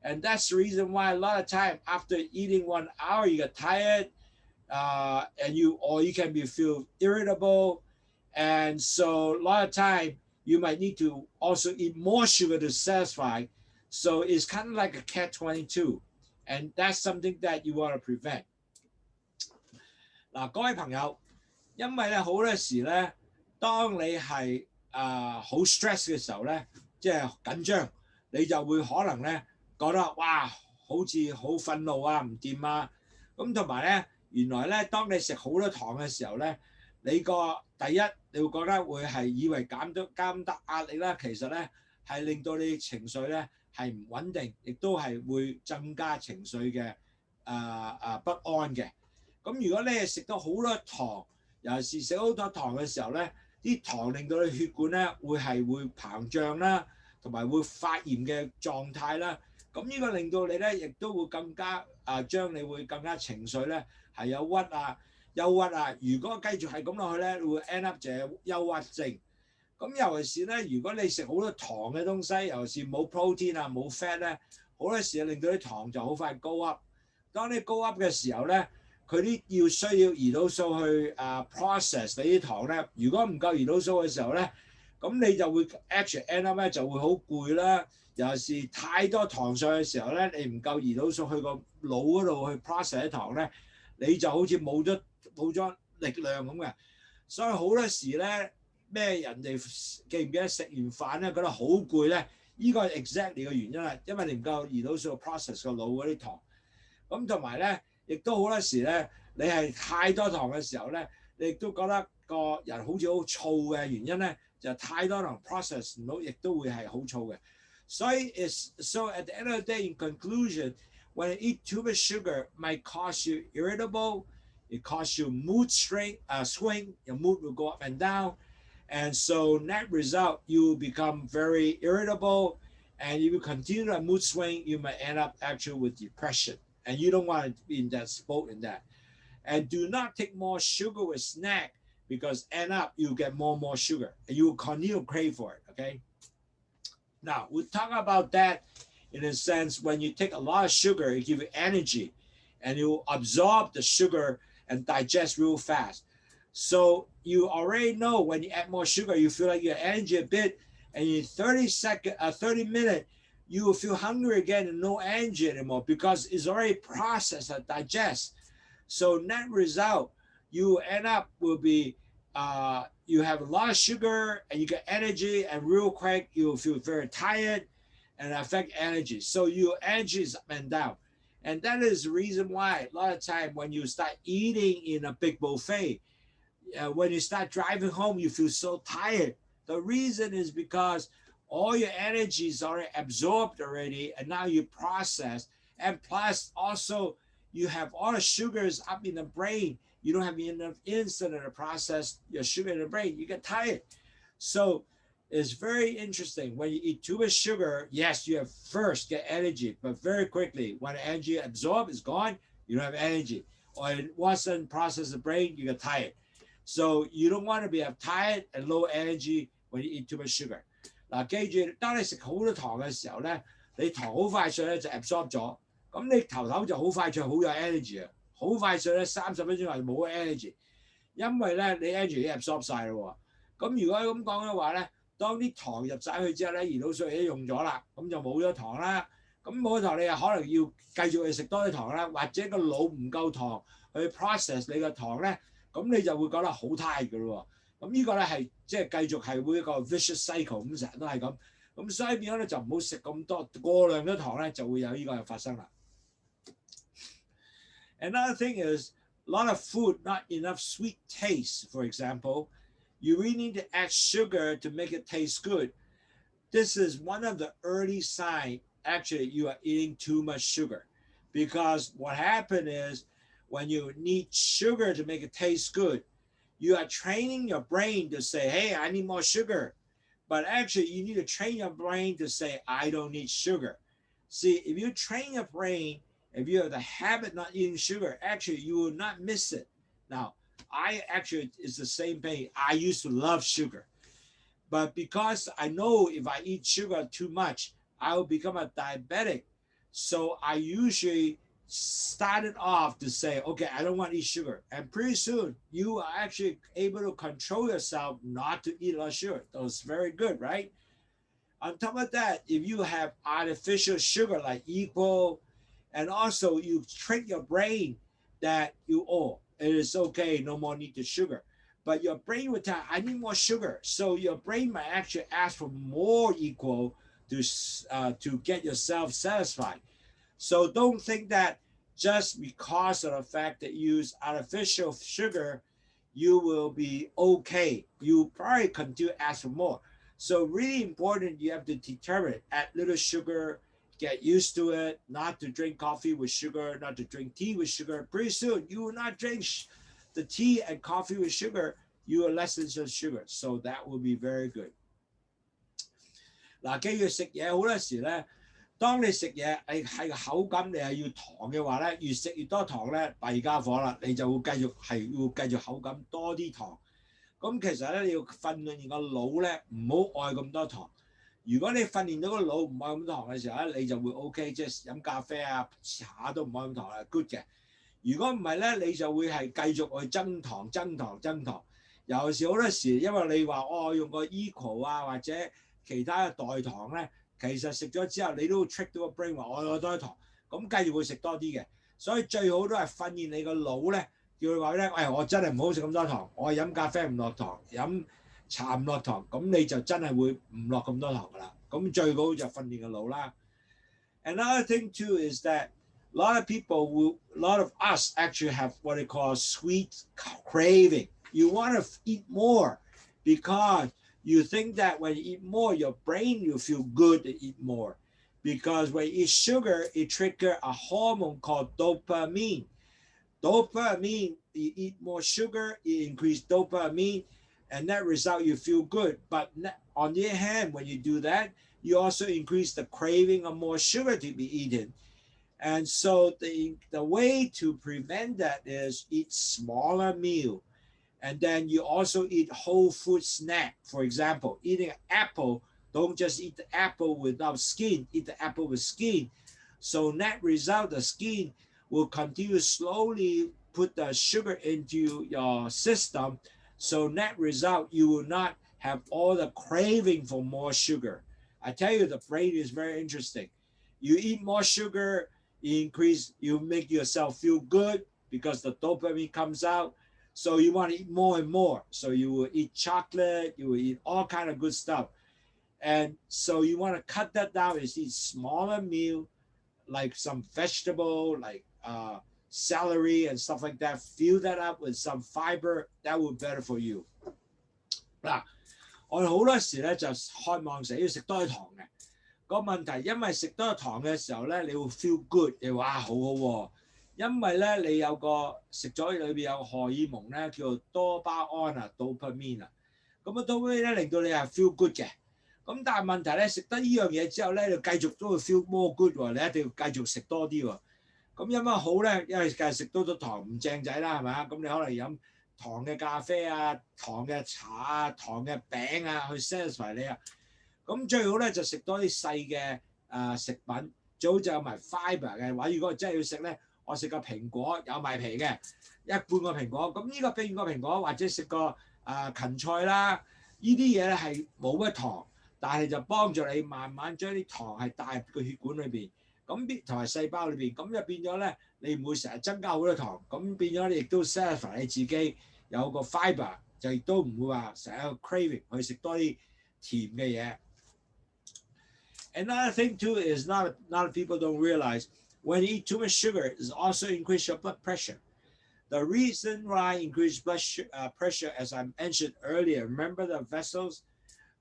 And that's the reason why a lot of time after eating 1 hour, you get tired, and you can feel irritable. And so a lot of time you might need to also eat more sugar to satisfy. So it's kind of like a catch-22. And that's something that you want to prevent. 嗱，各位朋友，因為咧好多時咧，當你係好 stress 嘅時候咧，即係緊張，你就會可能咧覺得哇，好似好憤怒啊，唔掂啊。咁同埋咧，原來咧，當你食好多糖嘅時候咧，你個第一你會覺得會係以為減得壓力啦，其實咧係令到你情緒咧係唔穩定，亦都係會增加情緒嘅不安嘅。咁如果你係食到好多糖，尤其是食好多糖嘅時候咧，啲糖令到你血管咧會膨脹啦，同埋會發炎嘅狀態啦。咁呢個令到你咧，亦都會更加將你會更加情緒咧係有憂鬱啊。如果繼續係咁落去咧，會 end up 就係憂鬱症。咁尤其是咧，如果你食好多糖嘅東西，尤其是冇 protein 啊冇 fat 咧，好多時令到啲糖就好快高 up。當你高 up 嘅時候咧，佢啲需要胰島素去process 你啲糖咧。如果唔夠胰島素嘅時候咧，咁你就會 actually end up 咧就會好攰啦。尤其是太多糖上嘅時候咧，你唔夠胰島素去個腦嗰度去 process 啲糖咧，你就好似冇咗力量咁嘅。所以好多時咧，咩人哋記唔記得食完飯咧覺得好攰咧？呢個係 exactly 嘅原因啦，因為你唔夠胰島素 process 個腦嗰啲糖。咁同埋咧，亦都好多時咧，你係太多糖嘅時候咧，你亦都覺得個人好似好燥嘅原因咧，就係太多糖 process 唔到，亦都會係好燥嘅。所以 so at the end of the day, in conclusion, when you eat too much sugar, might cause you irritable, it causes you mood swing, your mood will go up and down, and so net result, you will become very irritable, and if you continue that mood swing, you might end up actually with depression, and you don't want to be in that spot in that. And do not take more sugar with snack, because end up you get more and more sugar, and you will continue to crave for it, okay? Now, we'll talk about that in a sense. When you take a lot of sugar, it gives you energy, and you absorb the sugar and digest real fast. So you already know when you add more sugar, you feel like your energy a bit, and in 30 minutes, you will feel hungry again and no energy anymore because it's already processed and digest. So net result, you end up will be you have a lot of sugar and you get energy, and real quick you feel very tired and affect energy. So your energy is up and down. And that is the reason why a lot of time when you start eating in a big buffet, when you start driving home, you feel so tired. The reason is because all your energy is already absorbed already, and now you process. And plus also you have all the sugars up in the brain. You don't have enough insulin to process your sugar in the brain. You get tired. So it's very interesting. When you eat too much sugar, yes, you have first get energy, but very quickly, when the energy absorbed is gone, you don't have energy. Or it wasn't processed the brain, you get tired. So you don't want to be tired and low energy when you eat too much sugar. 嗱，記住，當你食好多糖嘅時候咧，你糖好快脆咧就 absorb 咗，咁你頭就好快脆好有 energy 啊！好快脆咧30分鐘內冇 energy， 因為咧你 energy 已經 absorb 晒啦。咁如果咁講嘅話咧，當啲糖入晒去之後咧，胰島素已經用咗啦，咁就冇咗糖啦。咁冇咗糖，你又可能要繼續去食多啲糖啦，或者個腦唔夠糖去 process 你嘅糖咧，咁你就會覺得好 tired 嘅咯。咁呢個咧係即係繼續係會一個 vicious cycle， 咁成日都係咁。咁所以變咗咧就唔好食咁多過量嘅糖咧，就會有呢個發生啦。Another thing is a lot of food, not enough sweet taste, for example. You really need to add sugar to make it taste good. This is one of the early signs, actually, you are eating too much sugar. Because what happened is when you need sugar to make it taste good, you are training your brain to say, hey, I need more sugar. But actually, you need to train your brain to say, I don't need sugar. See, if you train your brain, if you have the habit not eating sugar, actually, you will not miss it. Now, it's the same thing. I used to love sugar. But because I know if I eat sugar too much, I will become a diabetic. So I usually started off to say, okay, I don't want to eat sugar. And pretty soon, you are actually able to control yourself not to eat a lot of sugar. That's very good, right? On top of that, if you have artificial sugar like equal, and also you trick your brain that it is okay, no more need to sugar. But your brain will tell, I need more sugar. So your brain might actually ask for more equal to get yourself satisfied. So don't think that just because of the fact that you use artificial sugar, you will be okay. You probably continue to ask for more. So really important, you have to determine, add little sugar, get used to it, not to drink coffee with sugar, not to drink tea with sugar. Pretty soon, you will not drink the tea and coffee with sugar. You will lessen the sugar. So that will be very good. 嗱，記住食嘢好多時咧，當你食嘢係個口感你係要糖嘅話咧，越食越多糖咧，弊家伙啦，你就會繼續口感多啲糖。咁其實咧你要訓練個腦咧，唔好愛咁多糖。如果你訓練到個腦唔愛咁多糖嘅時候咧，你就會 OK， 即係飲咖啡啊、茶都唔愛咁糖係 good 嘅。如果唔係咧，你就會係繼續去增糖。尤其是好多時，因為你話用個 equal 啊或者其他嘅代糖咧，其實食咗之後你都會 trick 到個 brain 話我多糖，咁繼續會食多啲嘅。所以最好都係訓練你個腦咧，叫佢話咧，我真係唔好食咁多糖，我飲咖啡唔落糖，飲茶唔落糖，咁你就真係會唔落咁多糖噶啦。咁最好就訓練個腦啦。Another thing too is that a lot of us actually have what they call sweet craving. You want to eat more because you think that when you eat more, your brain will feel good to eat more. Because when you eat sugar, it triggers a hormone called dopamine. Dopamine, you eat more sugar, you increase dopamine, and that result you feel good. But on the other hand, when you do that, you also increase the craving of more sugar to be eaten. And so the way to prevent that is eat smaller meal. And then you also eat whole food snack. For example, eating an apple, don't just eat the apple without skin, eat the apple with skin. So net result, the skin will continue slowly put the sugar into your system. So net result, you will not have all the craving for more sugar. I tell you, the brain is very interesting. You eat more sugar, you make yourself feel good because the dopamine comes out. So you want to eat more and more. So you will eat chocolate, you will eat all kind of good stuff. And so you want to cut that down is eat smaller meal, like some vegetable, like celery and stuff like that. Fill that up with some fiber. That will be better for you. 嗱，我哋好多時咧就渴望成日要食多啲糖嘅。個問題因為食多糖嘅時候咧，你會 feel good， 你話好好喎。因為咧你有個食咗裏邊有荷爾蒙咧叫做多巴胺啊 dopamine 啊，咁啊 dopamine 咧令到你係 feel good 嘅。咁但係問題咧食得呢樣嘢之後咧，你繼續都會 feel more good 喎，你一定要繼續食多啲喎。咁有乜好咧？因為繼續食多咗糖唔正仔啦，係咪啊？咁你可能飲糖嘅咖啡啊、糖嘅茶啊、糖嘅餅啊去 satisfy 你啊。咁最好咧就食多啲細嘅食品，最好就有埋 fiber 嘅話，如果真係要食咧。我食個蘋果有埋皮嘅，半個蘋果，咁呢個半個蘋果或者食個芹菜啦，呢啲嘢咧係冇乜糖，但係就幫助你慢慢將啲糖係帶入個血管裏邊，咁同埋細胞裏邊，咁就變咗咧，你唔會成日增加好多糖，咁變咗你亦都 satisfy 你自己有個 fiber， 就亦都唔會話成日 craving 去食多啲甜嘅嘢。Another thing too is not people don't realize.When you eat too much sugar, it also increases your blood pressure. The reason why increased blood pressure, as I mentioned earlier, remember the vessels?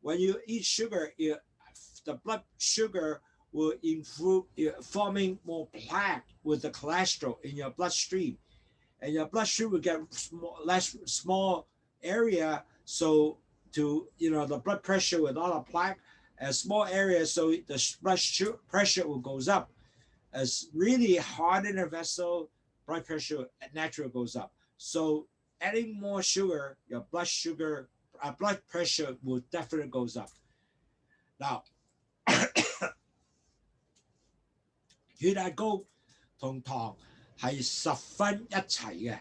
When you eat sugar, the blood sugar will improve forming more plaque with the cholesterol in your bloodstream. And your bloodstream will get less small area, so to, the blood pressure with all the plaque, a small area, so the blood pressure will goes up.As really hard in a vessel, blood pressure naturally goes up. So adding more sugar, your blood pressure will definitely goes up. Now, 血壓高同糖係十分一齊嘅。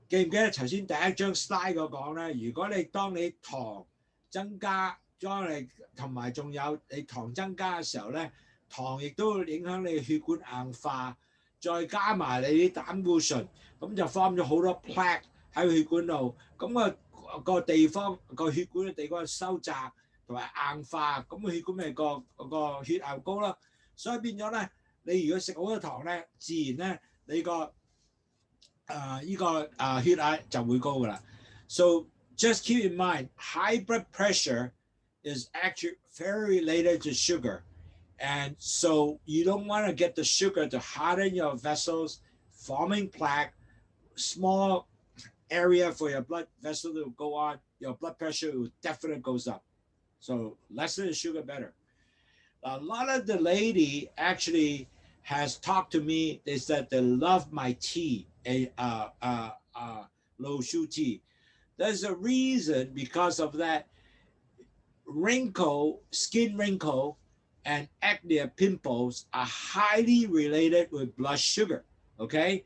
記唔記得頭先第一張 slide 我講咧？如果當你糖增加，同埋仲有你糖增加嘅時候咧。糖亦都會影響你嘅血管硬化，再加埋你啲膽固醇，咁就 form 咗好多 plaque 喺血管度，咁個地方個血管嘅地方收窄同埋硬化，咁個血管咪個血壓高咯。所以變咗咧，你如果食好多糖咧，自然咧你血壓就會高噶啦。So just keep in mind, high blood pressure is actually very related to sugar.And so you don't want to get the sugar to harden your vessels, forming plaque, small area for your blood vessel to go on, your blood pressure will definitely goes up. So less than the sugar, better. A lot of the lady actually has talked to me. They said they love my tea, Lowsutea. There's a reason because of that skin wrinkle, and acne pimples are highly related with blood sugar. Okay,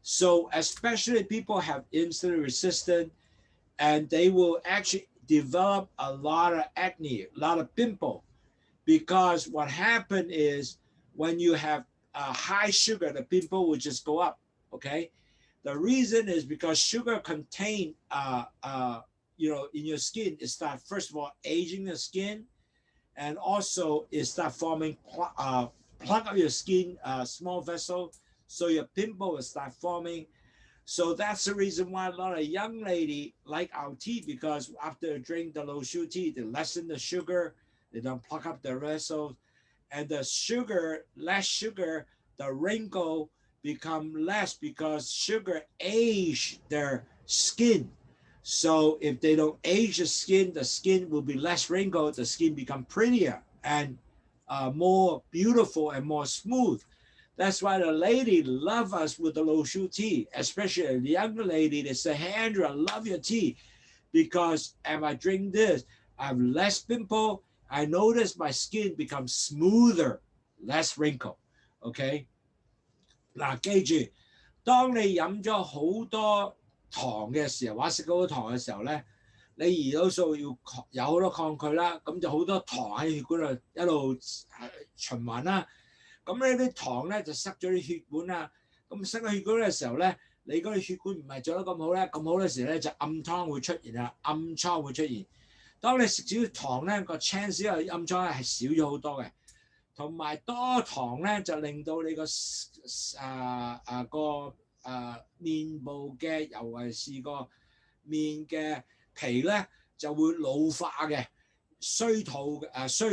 so especially people have insulin resistance, and they will actually develop a lot of acne, a lot of pimple, because what happened is when you have high sugar, the pimple will just go up. Okay, the reason is because sugar contained, in your skin, it starts first of all aging the skin, and also it start forming plug up your skin, small vessel, so your pimple will start forming. So that's the reason why a lot of young lady like our tea, because after they drink the Lowsutea, they lessen the sugar, they don't plug up the vessels, and the sugar, less sugar, the wrinkle become less because sugar age their skin. So if they don't age the skin will be less wrinkled, the skin become prettier and more beautiful and more smooth. That's why the lady love us with the Lowsutea, especially the younger lady. They say, hey, Andrew, I love your tea because if I drink this, I have less pimple. I notice my skin becomes smoother, less wrinkle. Okay? 嗱，記住，當你飲咗好多糖嘅時候，或者食好多糖嘅時候咧，你胰島素要有好多抗拒啦，咁就好多糖喺血管度一路循環啦。咁呢啲糖咧就塞咗啲血管啦，咁塞咗血管嘅時候咧，你嗰啲血管唔係做得咁好咧，咁好嘅時候咧就暗瘡會出現啦，暗瘡會出現。當你食少少糖咧，個 chance 有暗瘡係少咗好多嘅，同埋多糖咧就令到你個面部嘅，尤其是個面嘅皮咧就會老化嘅，衰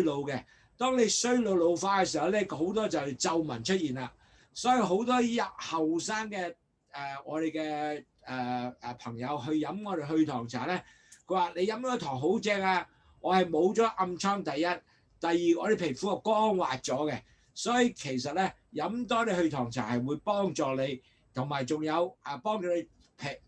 老嘅。當你衰老化嘅時候咧，好多就係皺紋出現啦。所以好多後生嘅我哋嘅朋友去飲我哋去糖茶咧，佢話你飲嗰個糖好正啊！我係冇咗暗瘡第一，第二我哋皮膚係光滑咗嘅。所以其實咧飲多啲去糖茶係會幫助你，同埋仲有幫助你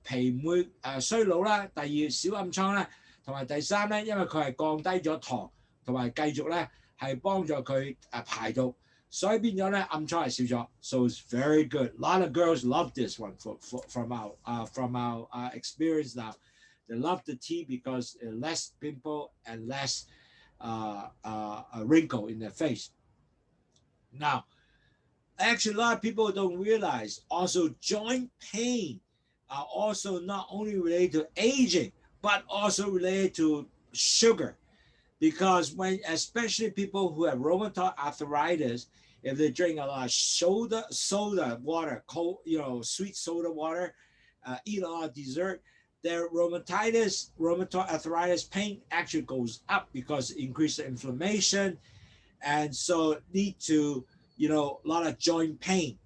皮唔會衰老啦。第二少暗瘡啦，同埋第三咧，因為佢係降低咗糖，同埋繼續咧。係幫助佢排毒，所以變咗咧暗瘡係少咗。So it's very good. A lot of girls love this one from our experience now. They love the tea because less pimple and less wrinkle in their face. Now, actually, a lot of people don't realize also joint pain are also not only related to aging, but also related to sugar. Because especially people who have rheumatoid arthritis, if they drink a lot of soda water, cold, sweet soda water, eat a lot of dessert, their rheumatoid arthritis pain actually goes up because it increases inflammation, and so lead to a lot of joint pain.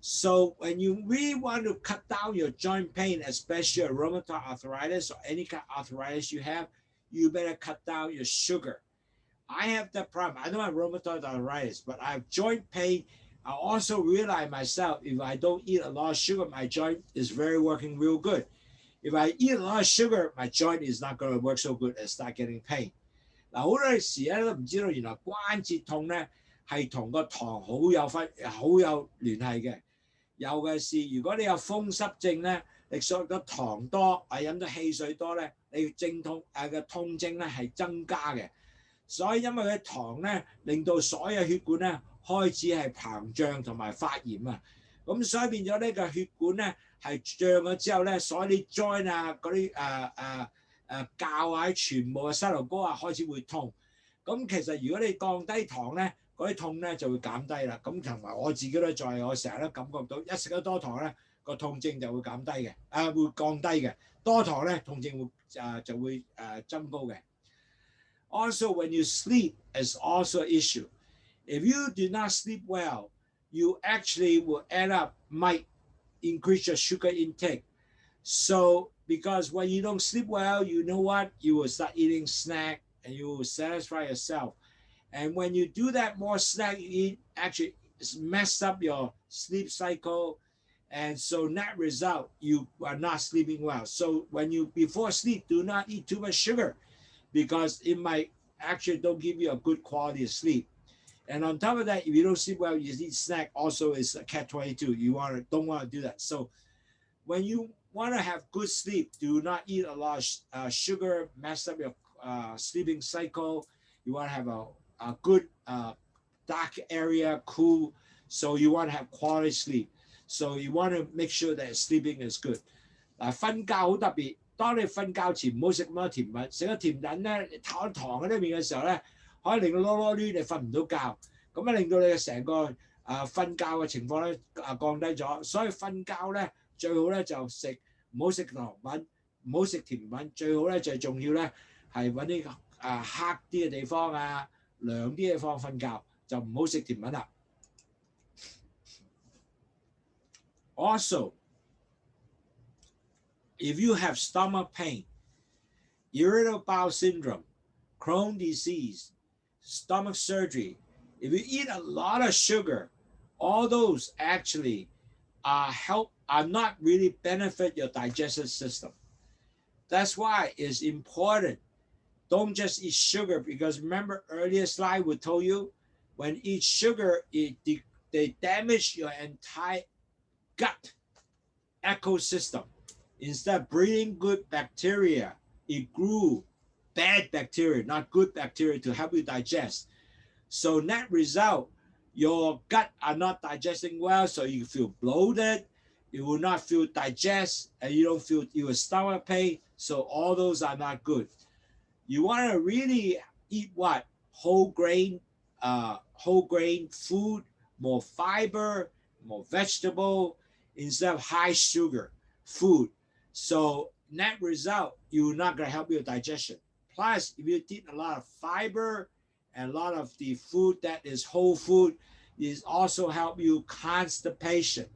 So when you really want to cut down your joint pain, especially rheumatoid arthritis or any kind of arthritis you have, you better cut down your sugar. I have that problem. I don't have rheumatoid arthritis, but I have joint pain. I also realize myself, if I don't eat a lot of sugar, my joint is working real good. If I eat a lot of sugar, my joint is not going to work so good and start getting pain. 嗱，好多時咧都唔知道，原來關節痛咧係同個糖好有聯繫嘅。尤其是如果你有風濕症咧，你食咗糖多，飲咗汽水多咧，你嘅痛症咧係增加嘅。所以因為佢糖咧，令到所有血管咧開始係膨脹同埋發炎啊。咁所以變咗呢個血管咧係脹咗之後咧，所有啲 joint 嗰啲膠全部嘅膝頭哥開始會痛。咁其實如果你降低糖咧，嗰啲痛咧就會減低啦。咁同埋我自己都我成日都感覺到，一食得多糖咧，個痛症就會減低嘅，會降低嘅。多糖咧，痛症就會增高嘅。Also, when you sleep is also an issue. If you do not sleep well, you actually might increase your sugar intake. So, because when you don't sleep well, you know what? You will start eating snack and you will satisfy yourself. And when you do that more snack you eat, actually it's messed up your sleep cycle. And so net result, you are not sleeping well. So when you, before sleep, do not eat too much sugar because it might actually don't give you a good quality of sleep. And on top of that, if you don't sleep well, you eat snack also is a catch-22. You don't want to do that. So when you want to have good sleep, do not eat a lot of sugar, mess up your sleeping cycle. You want to have a good dark area, cool. So you want to have quality sleep. So you want to make sure that sleeping is good. 瞓覺好特別，當你瞓覺前唔好食咁多甜品，食咗甜品咧，你糖喺裏面嘅時候咧，可以令到囉囉攣，你瞓唔到覺，咁啊令到你嘅成個瞓覺嘅情況咧降低咗。所以瞓覺咧最好咧就唔好食糖品，唔好食甜品，最好咧最重要咧係揾啲黑啲嘅地方啊，涼啲嘅地方瞓覺，就唔好食甜品啦。Also, if you have stomach pain, irritable bowel syndrome, Crohn's disease, stomach surgery, if you eat a lot of sugar, all those actually are not really benefit your digestive system. That's why it's important. Don't just eat sugar because remember earlier slide we told you when eat sugar, they damage your entire gut ecosystem. Instead of breeding good bacteria, it grew bad bacteria, not good bacteria to help you digest. So net result, your gut are not digesting well, so you feel bloated, you will not feel digest, and you don't feel your stomach pain. So all those are not good. You want to really eat what? Whole grain food, more fiber, more vegetable, instead of high sugar food. So net result, you're not going to help your digestion. Plus, if you eat a lot of fiber and a lot of the food that is whole food, it also help you constipation.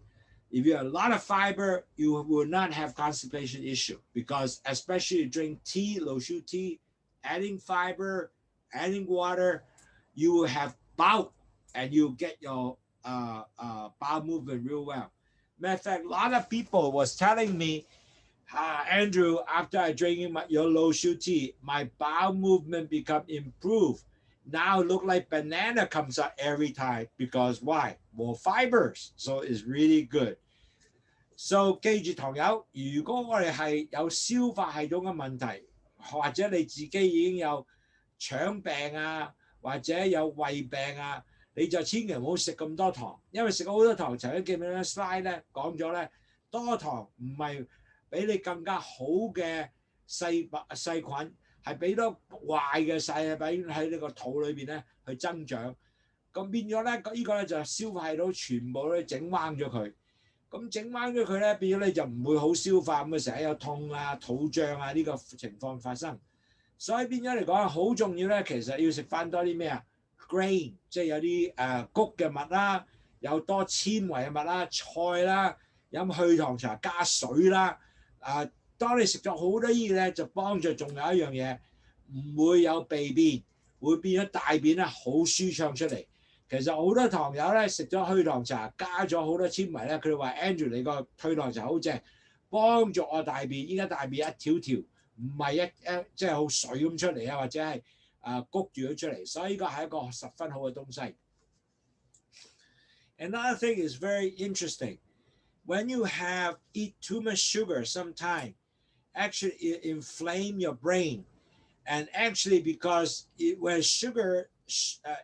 If you have a lot of fiber, you will not have constipation issue because especially you drink tea, Lowsutea tea, adding fiber, adding water, you will have bowel and you get your bowel movement real well. Matter of fact, a lot of people was telling me, Andrew, after I drinking your Lowsutea tea, my bowel movement become improved. Now look like banana comes out every time because why? More fibers. So it's really good. So 記住糖友，如果我哋係有消化系統嘅問題，或者你自己已經有腸病啊，或者有胃病啊，你就千祈唔好食咁多糖，因為食咗好多糖，曾經記唔記得 slide 咧講咗咧，多糖唔係俾你更加好嘅細菌，係俾多壞嘅細菌喺你個肚裏邊咧去增長，咁變咗咧呢個咧就消化系統全部都整彎咗佢，咁整彎咗佢咧變咗你就唔會好消化，咁啊成日有痛啊、肚脹啊呢個情況發生，所以變咗嚟講好重要咧，其實要食翻多啲咩啊 grain， 即係有啲穀嘅物啦，有多纖維嘅物啦，菜啦，飲去糖茶加水啦，當你食咗好多嘢咧，就幫助仲有一樣嘢，唔會有便便，會變咗大便咧好舒暢出嚟。其實好多糖友咧食咗去糖茶，加咗好多纖維咧，佢哋話 Andrew 你個去糖茶好正，幫助我大便，依家大便一條條，唔係即係好水咁出嚟啊，或者係谷住咗出嚟，所以呢個係一個十分好嘅東西。Another thing is very interesting. When you eat too much sugar sometimes, actually it inflame your brain. And actually because when sugar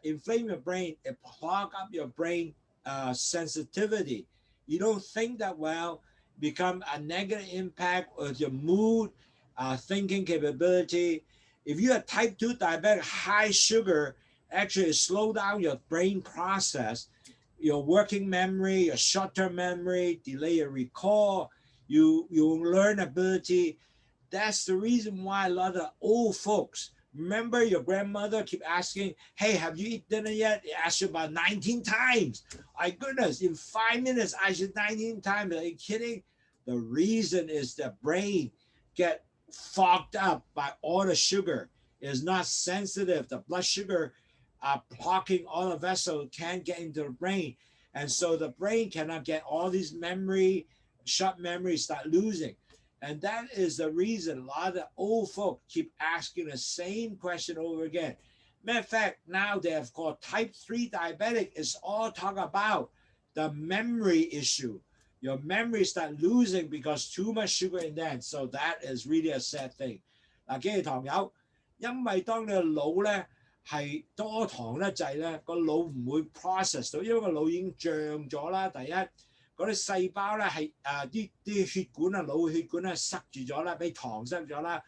inflame your brain, it clog up your brain sensitivity. You don't think that well, become a negative impact with your mood, thinking capability. If you are type 2 diabetic, high sugar actually slow down your brain process, your working memory, your short-term memory, delay your recall, your learn ability. That's the reason why a lot of old folks, remember your grandmother keep asking, hey, have you eaten dinner yet? They asked you about 19 times. My goodness, in 5 minutes, I said 19 times. Are you kidding? The reason is the brain get fogged up by all the sugar. It's not sensitive. The blood sugar blocking all the vessels, can't get into the brain. And so the brain cannot get all these memory, short memory, start losing. And that is the reason a lot of the old folk keep asking the same question over again. Matter of fact, now they have called type 3 diabetic is all talk about the memory issue. Your memory start losing because too much sugar in that. So that is really a sad thing. 嗱，記住糖友，因為當你個腦咧係多糖得滯咧，個腦唔會 process 到，因為個腦已經脹咗啦。第一，嗰啲細胞咧係啲血管啊，腦血管咧塞住咗啦，俾糖塞咗啦，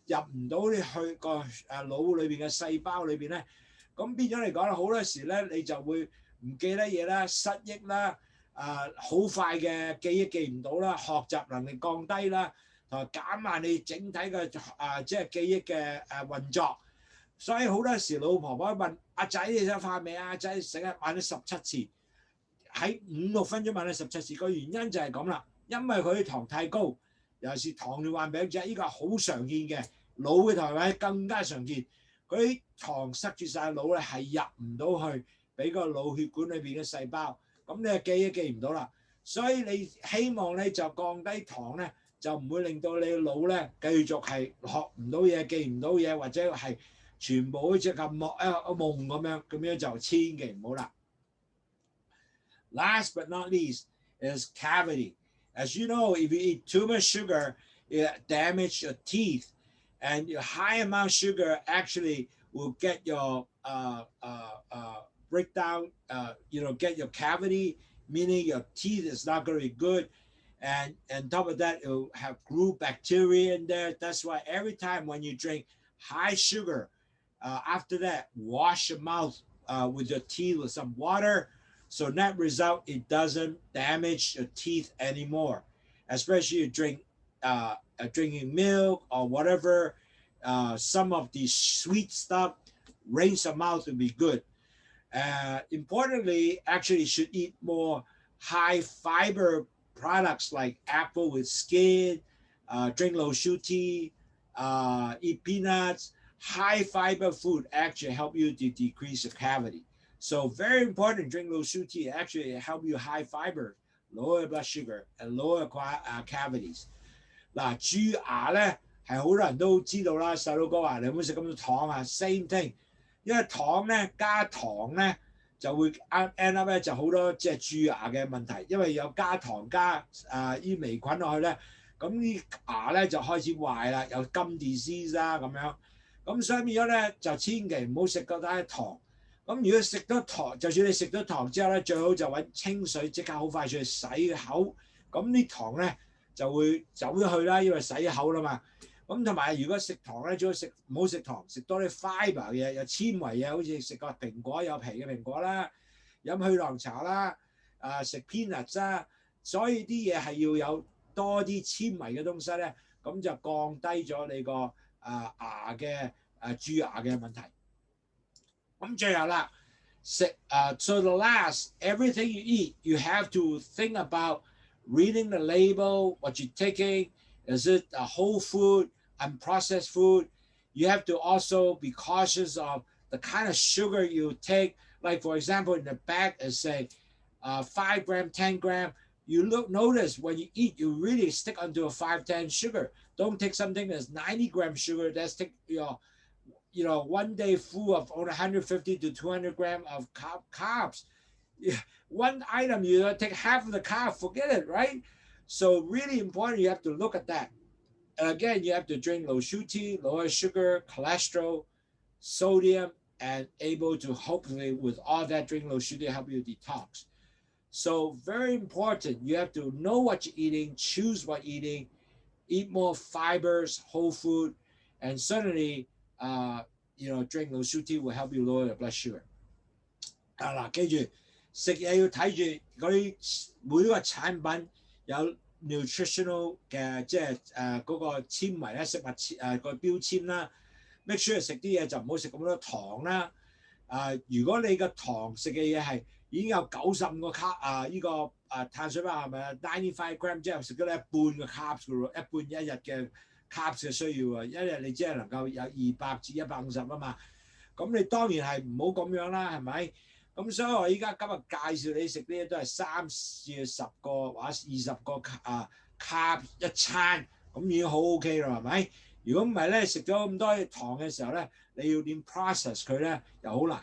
入唔到你去個腦裏邊嘅細胞裏邊咧，咁變咗嚟講好多時咧你就會唔記得嘢啦，失憶啦。好快嘅記憶記唔到啦，學習能力降低啦，同埋減慢你整體嘅即係記憶嘅運作。所以好多時老婆婆問阿仔你食飯未啊？阿仔成日問你17次，喺5-6分鐘問你17次。個原因就係咁啦，因為佢啲糖太高，尤其是糖尿病病者，呢個係好常見嘅，老嘅糖尿病更加常見。佢啲糖塞住晒腦咧，係入唔到去俾個腦血管裏邊嘅細胞。咁你嘅記憶記唔到啦，所以你希望咧就降低糖咧，就唔會令到你嘅腦咧繼續係學唔到嘢、記唔到嘢，或者係全部好似咁夢咁樣就千祈唔好啦。Last but not least is cavity. As you know, if you eat too much sugar, it damages your teeth, and your high amount of sugar actually will get your break down, get your cavity, meaning your teeth is not going to be good. And on top of that, it will have glue bacteria in there. That's why every time when you drink high sugar, after that, wash your mouth with your teeth with some water. So net result, it doesn't damage your teeth anymore. Especially you drink drinking milk or whatever, some of the sweet stuff, rinse your mouth to be good. Importantly, actually should eat more high fiber products like apple with skin, drink Lowsutea, eat peanuts. High fiber food actually help you to decrease your cavity. So very important, drink Lowsutea actually help you high fiber, lower blood sugar, and lower cavities. 嗱，蛀牙咧係好多人都知道啦，細佬哥話你有冇食咁多糖啊 ？Same thing。因為糖咧加糖咧就會 end up 咧就好多即係蛀牙嘅問題，因為有加糖加啲微菌落去咧，咁啲牙咧就開始壞啦，有金 disease 啦咁樣，咁所以變咗咧就千祈唔好食咁多糖。咁如果食咗糖，就算你食咗糖之後咧，最好就揾清水即刻好快脆洗口，咁啲糖咧就會走咗去啦，因為洗口啦嘛。咁同埋如果食糖咧，最好食唔好食糖，食多啲 fiber 嘢，有纖維嘢，好似食個蘋果有皮嘅蘋果啦，飲去糖茶啦，食 peanuts 啦，所以啲嘢係要有多啲纖維嘅東西咧，咁就降低咗你個牙嘅蛀牙嘅問題。咁最後啦，so the last everything you eat, you have to think about reading the label, what you're taking. Is it a whole food, unprocessed food? You have to also be cautious of the kind of sugar you take. Like for example, in the back it say 5 gram, 10 gram. You notice when you eat, you really stick onto a 5-10 sugar. Don't take something that's 90 gram sugar. That's take one day full of only 150 to 200 gram of carbs. One item you take half of the carb, forget it, right? So really important, you have to look at that. And again, you have to drink Lowsutea, lower sugar, cholesterol, sodium, and able to hopefully with all that drink Lowsutea help you detox. So very important, you have to know what you're eating, choose what you're eating, eat more fibers, whole food, and certainly, drink Lowsutea will help you lower your blood sugar. 嗱，記住食嘢要睇住嗰啲每個產品。有 nutritional 嘅即係嗰個纖維咧，食物個標籤啦 ，make sure 食啲嘢就唔好食咁多糖啦。如果你個糖食嘅嘢係已經有95個卡呢個碳水化合物95 gram， 即係食咗你一半嘅 carbs 嘅喎，一半一日嘅 carbs 嘅需要啊，一日你只係能夠有200至150啊嘛。咁你當然係唔好咁樣啦，係咪？咁所以我依家今日介紹你食呢啲都係3至10個或者20個carbs 一餐，咁已經好 OK 啦，係咪？如果唔係咧，食咗咁多糖嘅時候咧，你要點 process 佢咧又好難。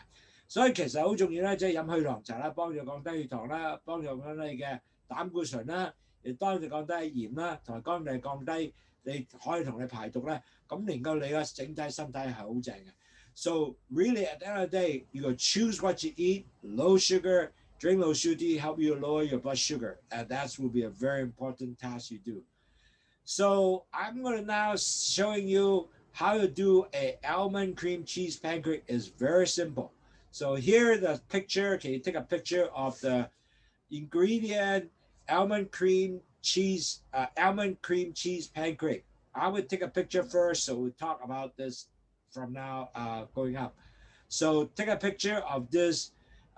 所以其實好重要咧，即係飲去糖茶啦，幫助降低血糖啦，幫助降低你嘅膽固醇啦，亦幫助降低鹽啦，同埋降低你可以同你排毒咧，咁令到你嘅整體身體係好正嘅。So really, at the end of the day, you go choose what you eat, low sugar, drink Lowsutea, help you lower your blood sugar, and that will be a very important task you do. So I'm going to now showing you how to do a almond cream cheese pancake. Is very simple. So here the picture. Can you take a picture of the ingredient almond cream cheese pancake? I would take a picture first, so we'll talk about this from now going up. So take a picture of this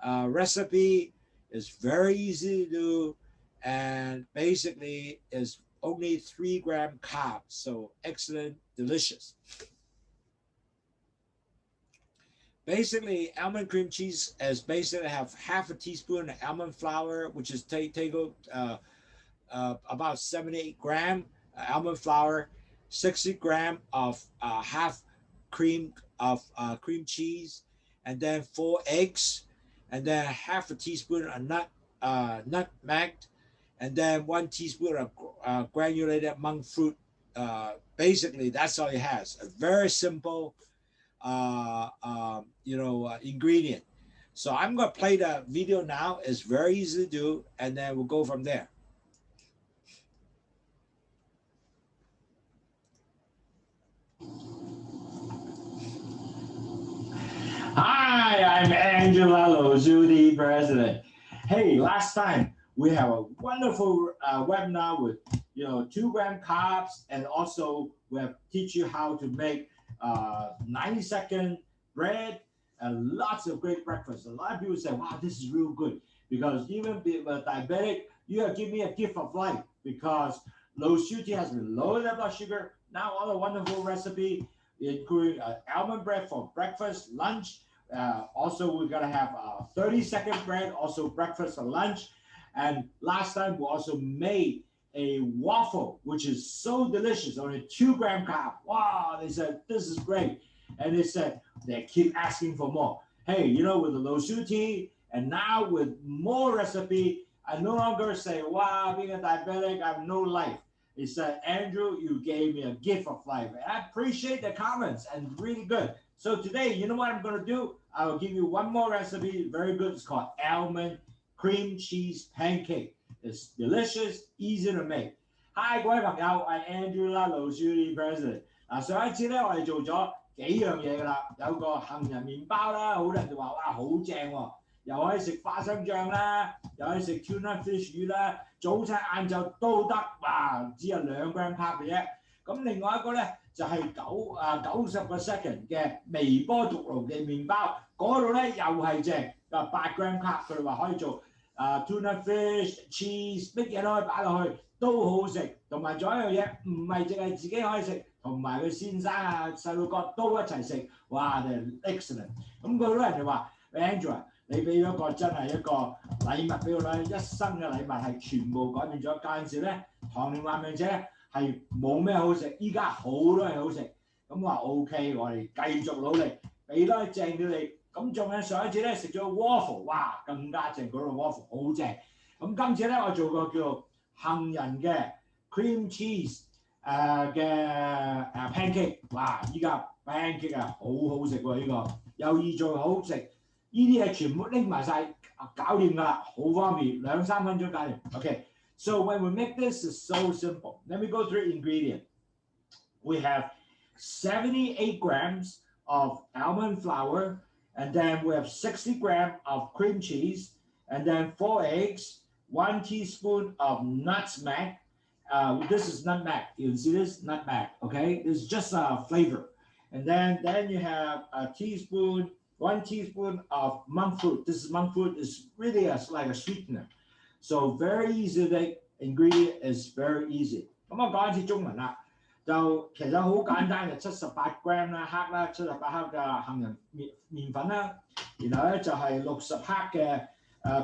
recipe. It's very easy to do, and basically is only 3 gram carbs, so excellent, delicious. Basically, almond cream cheese is basically have half a teaspoon of almond flour, which is about 78 gram almond flour, 60 gram of half cream cheese, and then 4 eggs, and then half a teaspoon of nutmeg, and then 1 teaspoon of granulated monk fruit. Basically, that's all it has. A very simple, ingredient. So I'm going to play the video now. It's very easy to do, and then we'll go from there. Hi, I'm Angela Lowsutea, President. Hey, last time we have a wonderful webinar with 2 gram carbs, and also we have teach you how to make 90-second bread and lots of great breakfast. A lot of people say, wow, this is real good, because even being diabetic, you have given me a gift of life, because Lowsutea has been lowering the blood sugar. Now all the wonderful recipe, including almond bread for breakfast, lunch. Also, we're gonna have 30-second bread, also breakfast and lunch. And last time we also made a waffle, which is so delicious, only 2 gram carb. Wow, they said, this is great. And they said, they keep asking for more. Hey, with the Lowsutea, and now with more recipe, I no longer say, wow, being a diabetic, I have no life. He said, Andrew, you gave me a gift of life. And I appreciate the comments, and really good. So today, you know what I'm going to do? I will give you one more recipe, very good. It's called Almond Cream Cheese Pancake. It's delicious, easy to make. Hi， 各位朋友，我係 Andrew Lowsutea President。上一次咧，我哋做咗幾樣嘢㗎啦，有個杏仁麵包啦，好多人就話哇好正喎，又可以食花生醬啦，又可以食 tuna fish 魚啦，早餐晏晝都得，哇，只有2 gram carb 嘅啫。咁另外一個咧就係90個 second 嘅微波焗爐嘅麵包，嗰度咧又係正，8 gram carb， 佢哋話可以做tuna fish cheese， 乜嘢都可以擺落去，都好好食。同埋仲有一樣嘢，唔係淨係自己可以食，同埋佢先生細路哥都一齊食，哇！就 excellent。咁好多人就話 Angela， 你俾咗個真係一個禮物俾我啦，一生嘅禮物係全部改變咗。嗰陣時咧，糖尿病者係冇咩好食，依家好多嘢好食。咁話 OK， 我哋繼續努力，俾多啲正料你。咁仲有上一次咧食咗 waffle， 哇，更加正，嗰個 waffle 好正。咁今次咧我做個叫做杏仁嘅 cream cheese 嘅pancake， 哇！依家 pancake 好好食喎，呢個又易做又好食。呢啲嘢全部拎埋晒，搞掂㗎啦，好方便，2-3分鐘搞掂。OK，so when we make this, it's so simple. Let me go through ingredient. We have 78 grams of almond flour, and then we have 60 grams of cream cheese, and then 4 eggs, 1 teaspoon of nutmeg. This is nutmeg. You can see this nutmeg. Okay, this is just a flavor. And then you have 1 teaspoon of monk fruit. This is monk fruit. Is really like a sweetener. So very easy. The ingredient is very easy. 咁我講一次中文啦。就其實好簡單嘅，78g 啦，克啦，78克嘅杏仁麵粉啦，然後咧就係60克嘅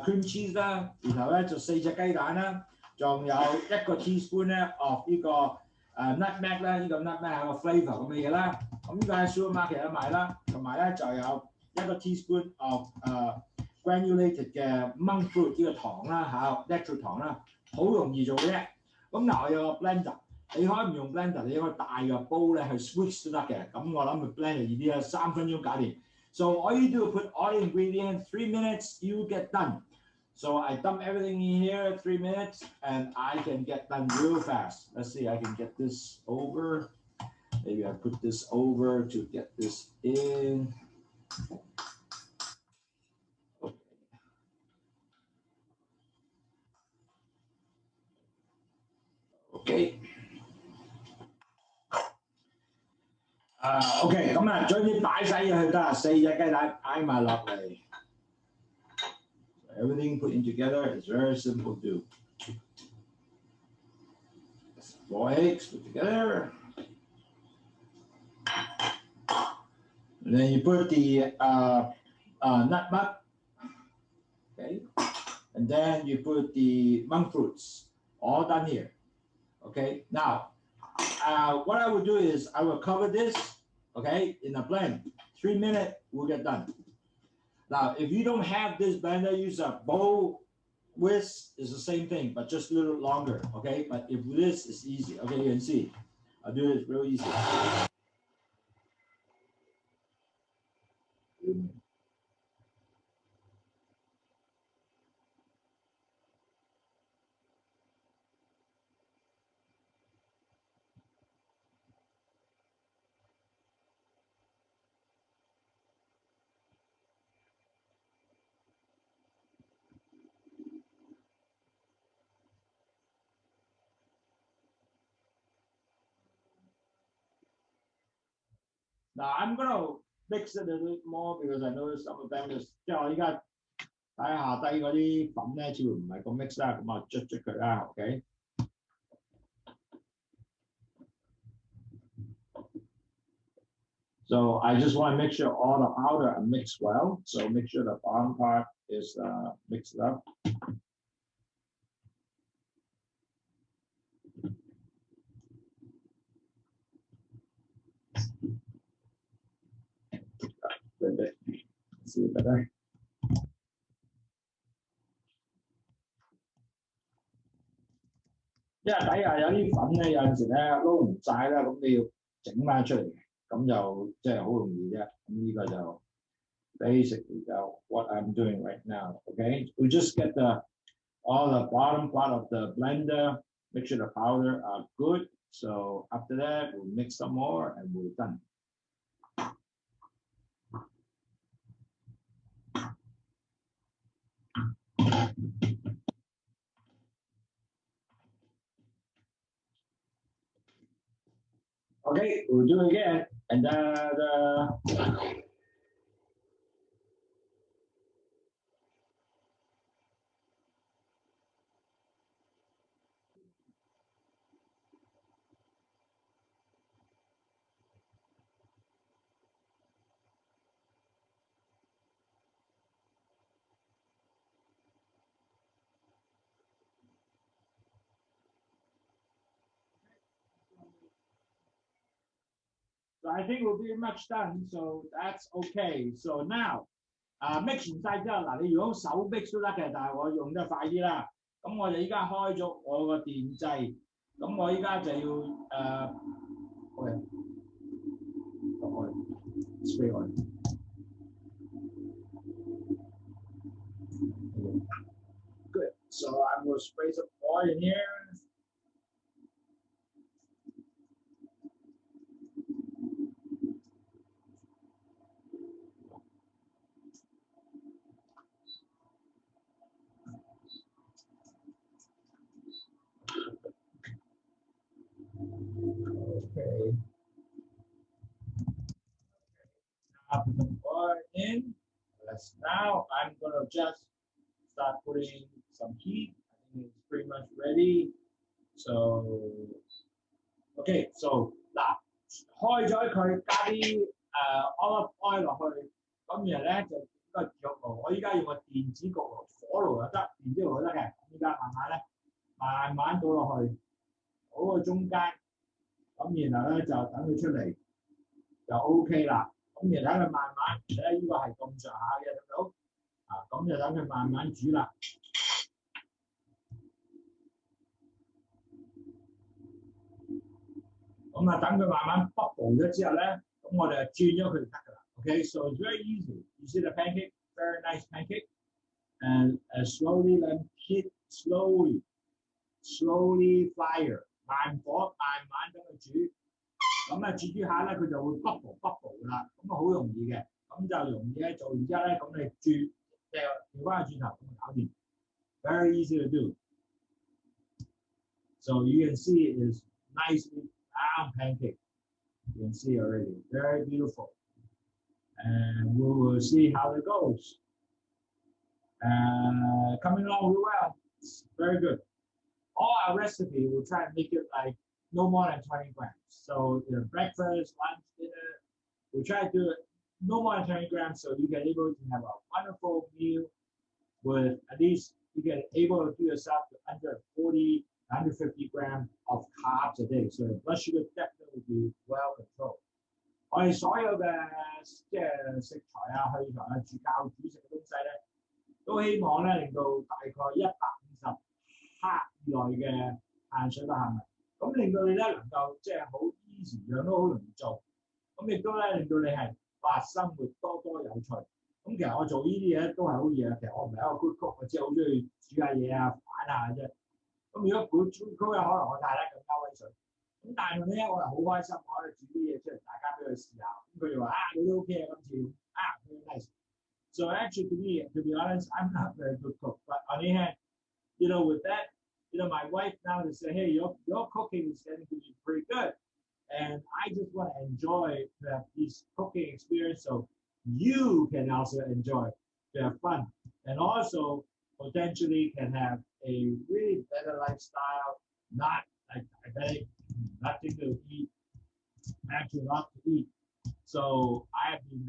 cream cheese 啦，然後咧就4隻雞蛋啦，仲有1個 teaspoon 咧 of 呢個nutmeg 啦，呢個 nutmeg 係個 flavour 咁嘅嘢啦。咁呢個喺 supermarket 有賣啦，同埋咧就有1個 teaspoon of granulated 嘅 monk fruit 呢個糖啦嚇 natural 糖啦，好容易做嘅啫。咁嗱，我有個 blender。你可以唔用 blender， 你可以大嘅煲咧去 switch 都得嘅。咁我諗佢 blender 易啲啦，3分鐘搞掂。So all you do is put all the ingredients, 3 minutes, you get done. So I dump everything in here, 3 minutes, and I can get done real fast. Let's see, I can get this over. Maybe I put this over to get this in. Okay. OK， 咁啊，將啲擺晒入去得，4隻雞蛋擺埋落嚟。Everything put in together is very simple to do. 4 eggs put together. And then you put the nutmeg. Okay. And then you put the monk fruits. All done here. Okay. Now, what I would do is I will cover this. Okay, in a blend, 3 minutes, we'll get done. Now, if you don't have this blender, use a bowl whisk is the same thing, but just a little longer, okay? But if this is easy, okay, you can see. I'll do it real easy. Now I'm gonna mix it a little more because I know some of them is 即係我依家睇下低嗰啲粉咧，似乎唔係咁 mix 啦，咁啊捽佢啦 ，OK。So I just want to make sure all the powder are mixed well. So make sure the bottom part is mixed up. See better. 因為底下有啲粉咧，有陣時咧撈唔晒啦，咁你要整翻出嚟嘅，咁就即係好容易啫。咁呢個就 basically what I'm doing right now. Okay, we just get all the bottom part of the blender. Make sure the powder are good. So after that, we'll mix some more and we're done. Okay, we'll do it again. And So I think we're pretty much done, so that's okay. So now, mix 完晒之後，嗱，你如果手 mix 都得嘅，但係我用得快啲啦。咁我就依家開咗我個電掣，咁我依家就要spray oil. Good. So I'm going to spray some oil in here. Okay. Now put the oil in. Now I'm gonna just start putting some heat. I think it's pretty much ready. So OK， so 嗱，開咗佢加啲olive oil 落去，咁然後咧就應該焗爐。我依家用個電子焗爐，火爐又得，電子爐都得嘅。依家慢慢咧，慢慢倒落去，倒個中間，咁然後咧就等佢出嚟就 OK 啦。咁然後等佢慢慢，咧呢個係咁上下嘅，睇到啊，咁就等佢慢慢煮啦。咁啊，等佢慢慢 bubble 咗之後咧，咁我哋就轉咗佢就得㗎啦。Okay, so it's very easy. You see the pancake, very nice pancake, and slowly let it heat slowly fire， 慢火慢慢等佢煮。咁啊煮下咧，佢就會 bubble 㗎啦。咁啊好容易嘅，咁就容易咧做完之後咧，咁你轉調翻個轉頭咁就搞掂。Very easy to do. So you can see it is nicely round pancake. You can see already, very beautiful. And we will see how it goes. Coming along really well. It's very good. All our recipe, we'll try and make it like no more than 20 grams. So breakfast, lunch, dinner, we'll try to do it no more than 20 grams so you get able to have a wonderful meal with at least you get able to do yourself to under 40, 150 grams of carbs a day. So blood sugar definitely will be well controlled. 我哋所有嘅即係食材啊、去材啊、煮食嘅東西咧，都希望咧令到大概150克以內嘅碳水化合物，咁令到你咧能夠即係好 easy， 樣都好容易做，咁亦都咧令到你係生活多多有趣。咁其實我做呢啲嘢都係好易啊，其實我唔係一個 good cook， 我只係好中意煮下嘢啊、反下啫。咁如果 good cook 可能我太太更加威水。咁但係咧，我係好開心，我喺度煮啲嘢出嚟，大家俾佢試下。咁佢哋話你都 OK 啊，今次very nice. So actually, to be honest, I'm not a very good cook. But on the other hand, with that, my wife now to say, hey, your cooking is getting to be pretty good, and I just want to enjoy this cooking experience, so you can also enjoy, to have fun, and also potentially can have a really better lifestyle, not like diabetic. Nothing to eat, actually a lot to eat. So I have been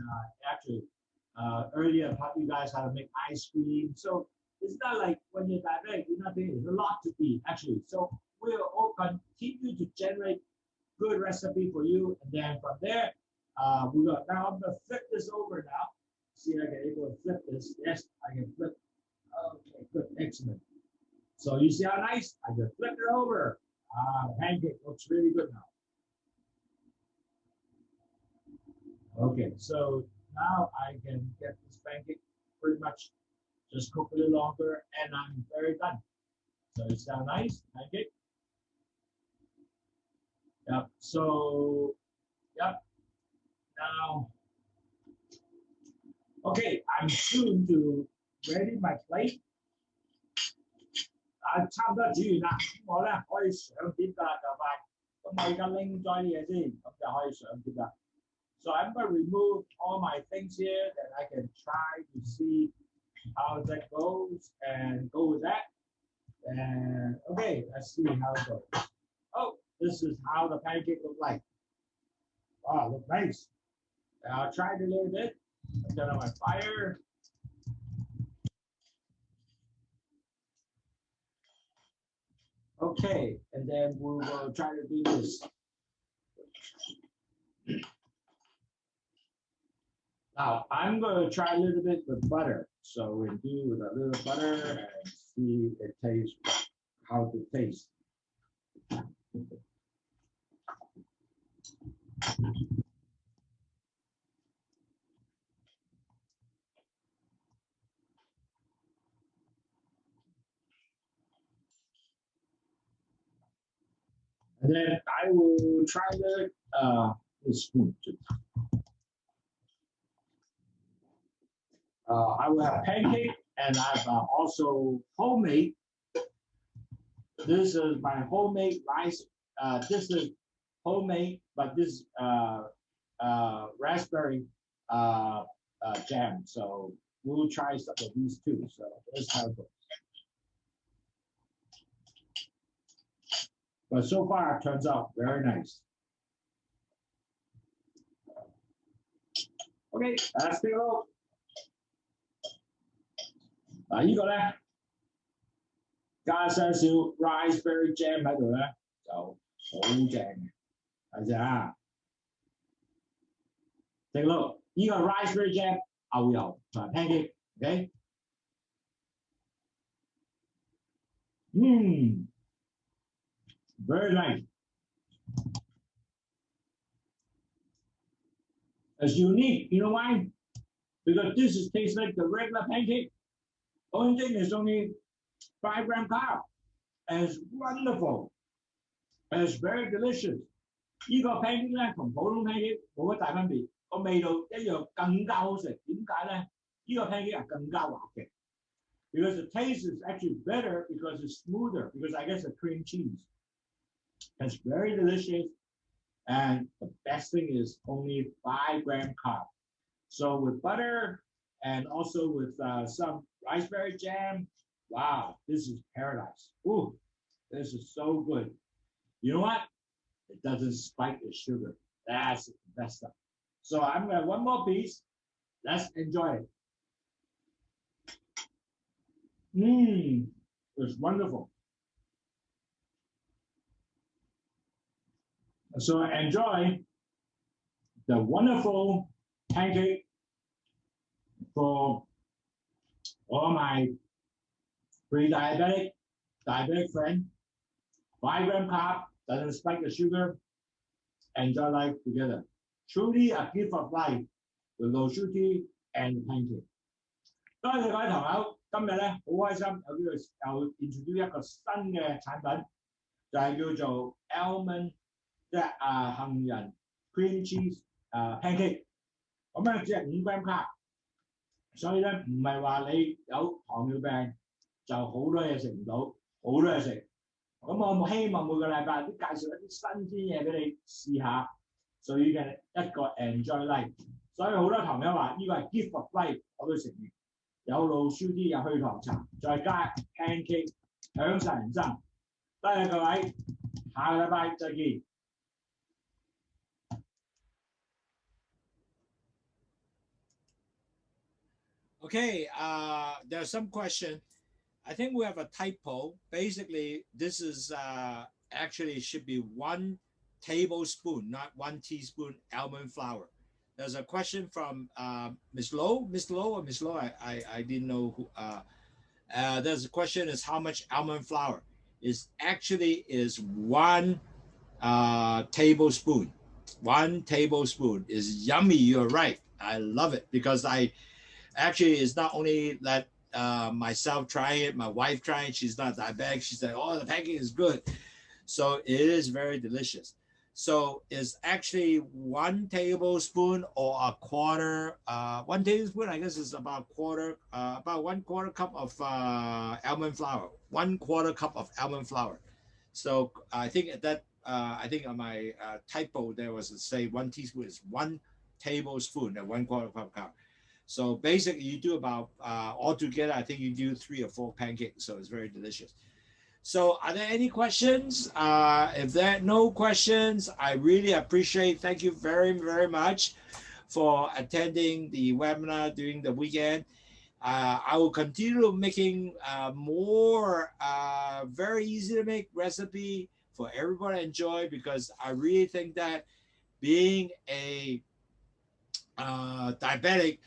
earlier taught you guys how to make ice cream. So it's not like when you're diabetic, you're not doing a lot to eat actually. So we'll all continue to generate good recipe for you, and then from there, now I'm gonna flip this over now. See if I can able to flip this. Yes, I can flip. Okay, good, excellent. So you see how nice? I just flip it over. The pancake looks really good now. Okay, so now I can get this pancake pretty much just cook a little longer, and I'm very done. So it's now nice pancake. Yep. So, yep. Now, okay, I'm soon to ready my plate. 差唔多煮完啦，我咧可以上碟㗎啦，就快。咁我而家拎咗啲嘢先，咁就可以上碟啦。So I'm going to remove all my things here that I can try to see how that goes and go with that. And okay, let's see how it goes. Oh, this is how the pancake look like. Wow, look nice. I'll try it a little bit. I've got on my fire. Okay, and then we will try to do this. Now, I'm going to try a little bit with butter. So we'll do with a little butter and see it tastes, how it tastes. And then I will try the spoon. I will have pancake, and I've also homemade. This is my homemade rice. This is homemade, but this raspberry jam. So we'll try some of these too. So let's have it. but so far it turns out very nice. Okay, let's take a look. 嗱，呢個咧加少少 raspberry jam 喺度咧，就好正嘅，睇下啊。Take a look，呢個 raspberry jam 牛油同埋 pancake，OK？ very nice. It's unique. You know why? Because this is tastes like the regular pancake. Only thing is only 5 gram carb. And it's wonderful. And it's very delicious. 呢個 pancake 咧同普通 pancake 冇乜大分別，個味道一樣更加好食。點解咧？呢個 pancake 係更加滑嘅。Because the taste is actually better because it's smoother. Because I guess the cream cheese. It's very delicious. And the best thing is only 5 gram carb. So with butter and also with some raspberry jam, wow, this is paradise. Ooh, this is so good. You know what? It doesn't spike the sugar. That's the best stuff. So I'm gonna have one more piece. Let's enjoy it. It's wonderful. So enjoy the wonderful pancake for all my pre-diabetic, diabetic friend. 5 gram carb, doesn't spike the sugar. Enjoy life together. Truly a gift of life with Lowsutea and pancake. 多謝各位朋友，今日咧好開心，又 introduce 一個新嘅產品，就係叫做 Almond 即係杏仁 Cream Cheese Pancake。咁咧只係5 gram carb，所以咧唔係話你有糖尿病就好多嘢食唔到，好多嘢食。咁我希望每個禮拜都介紹一啲新鮮嘢俾你試下，所以嘅一個 enjoy life。所以好多朋友話呢個係 gift of life，我都承認。有Lowsutea有祛糖茶，再加 pancake， 享受人生。多謝各位，下個禮拜再見。Okay, there's some question. I think we have a typo. Basically, this is actually should be 1 tablespoon, not 1 teaspoon almond flour. There's a question from Miss Low. Miss Low or Miss Low? I didn't know who. There's a question is how much almond flour is 1 tablespoon. 1 tablespoon is yummy. You're right. I love it because actually it's not only that myself trying it, my wife trying it. She's not diabetic. She said, "Oh, the pancake is good." So it is very delicious. So it's actually 1 tablespoon or a quarter. 1 tablespoon, I guess, is about about 1/4 cup of almond flour. 1/4 cup of almond flour. So I think that I think on my typo there was to say 1 teaspoon is 1 tablespoon and 1/4 cup. So basically, you do about altogether. I think you do 3 or 4 pancakes. So it's very delicious. So are there any questions? If there are no questions, I really appreciate. Thank you very, very much for attending the webinar during the weekend. I will continue making more very easy to make recipe for everybody to enjoy because I really think that being a diabetic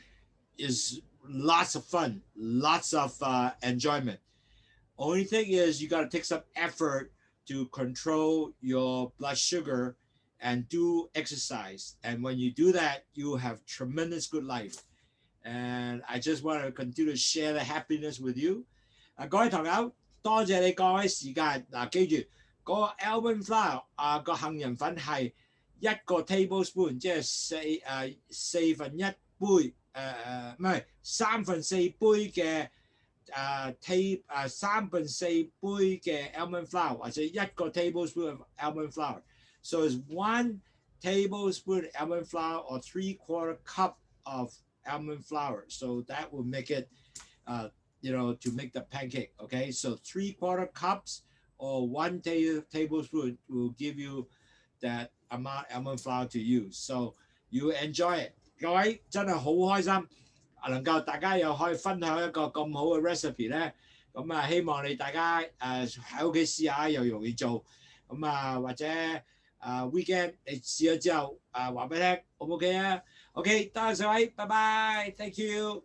is lots of fun, lots of enjoyment. Only thing is you got to take some effort to control your blood sugar and do exercise. And when you do that, you have tremendous good life. And I just want to continue to share the happiness with you. 各位朋友，多謝你各位時間。記住嗰個 almond flour 個杏仁粉係1個 tablespoon， 即係4分1杯唔係3分4杯嘅。3分4杯嘅 almond flour 或者1個 tablespoon of almond flour. So it's 1 tablespoon almond flour or 3/4 cup of almond flour. So that will make it, to make the pancake. Okay, so 3/4 cups or 1 tablespoon will give you that amount almond flour to use. So you enjoy it. 各位真係好開心，能夠大家又可以分享一個咁好嘅 recipe 咧。咁啊，希望你大家喺屋企試下，又容易做。咁啊，或者weekend 你試咗之後話俾你聽，O 唔 OK 啊？OK，多謝各位，拜拜 ，thank you。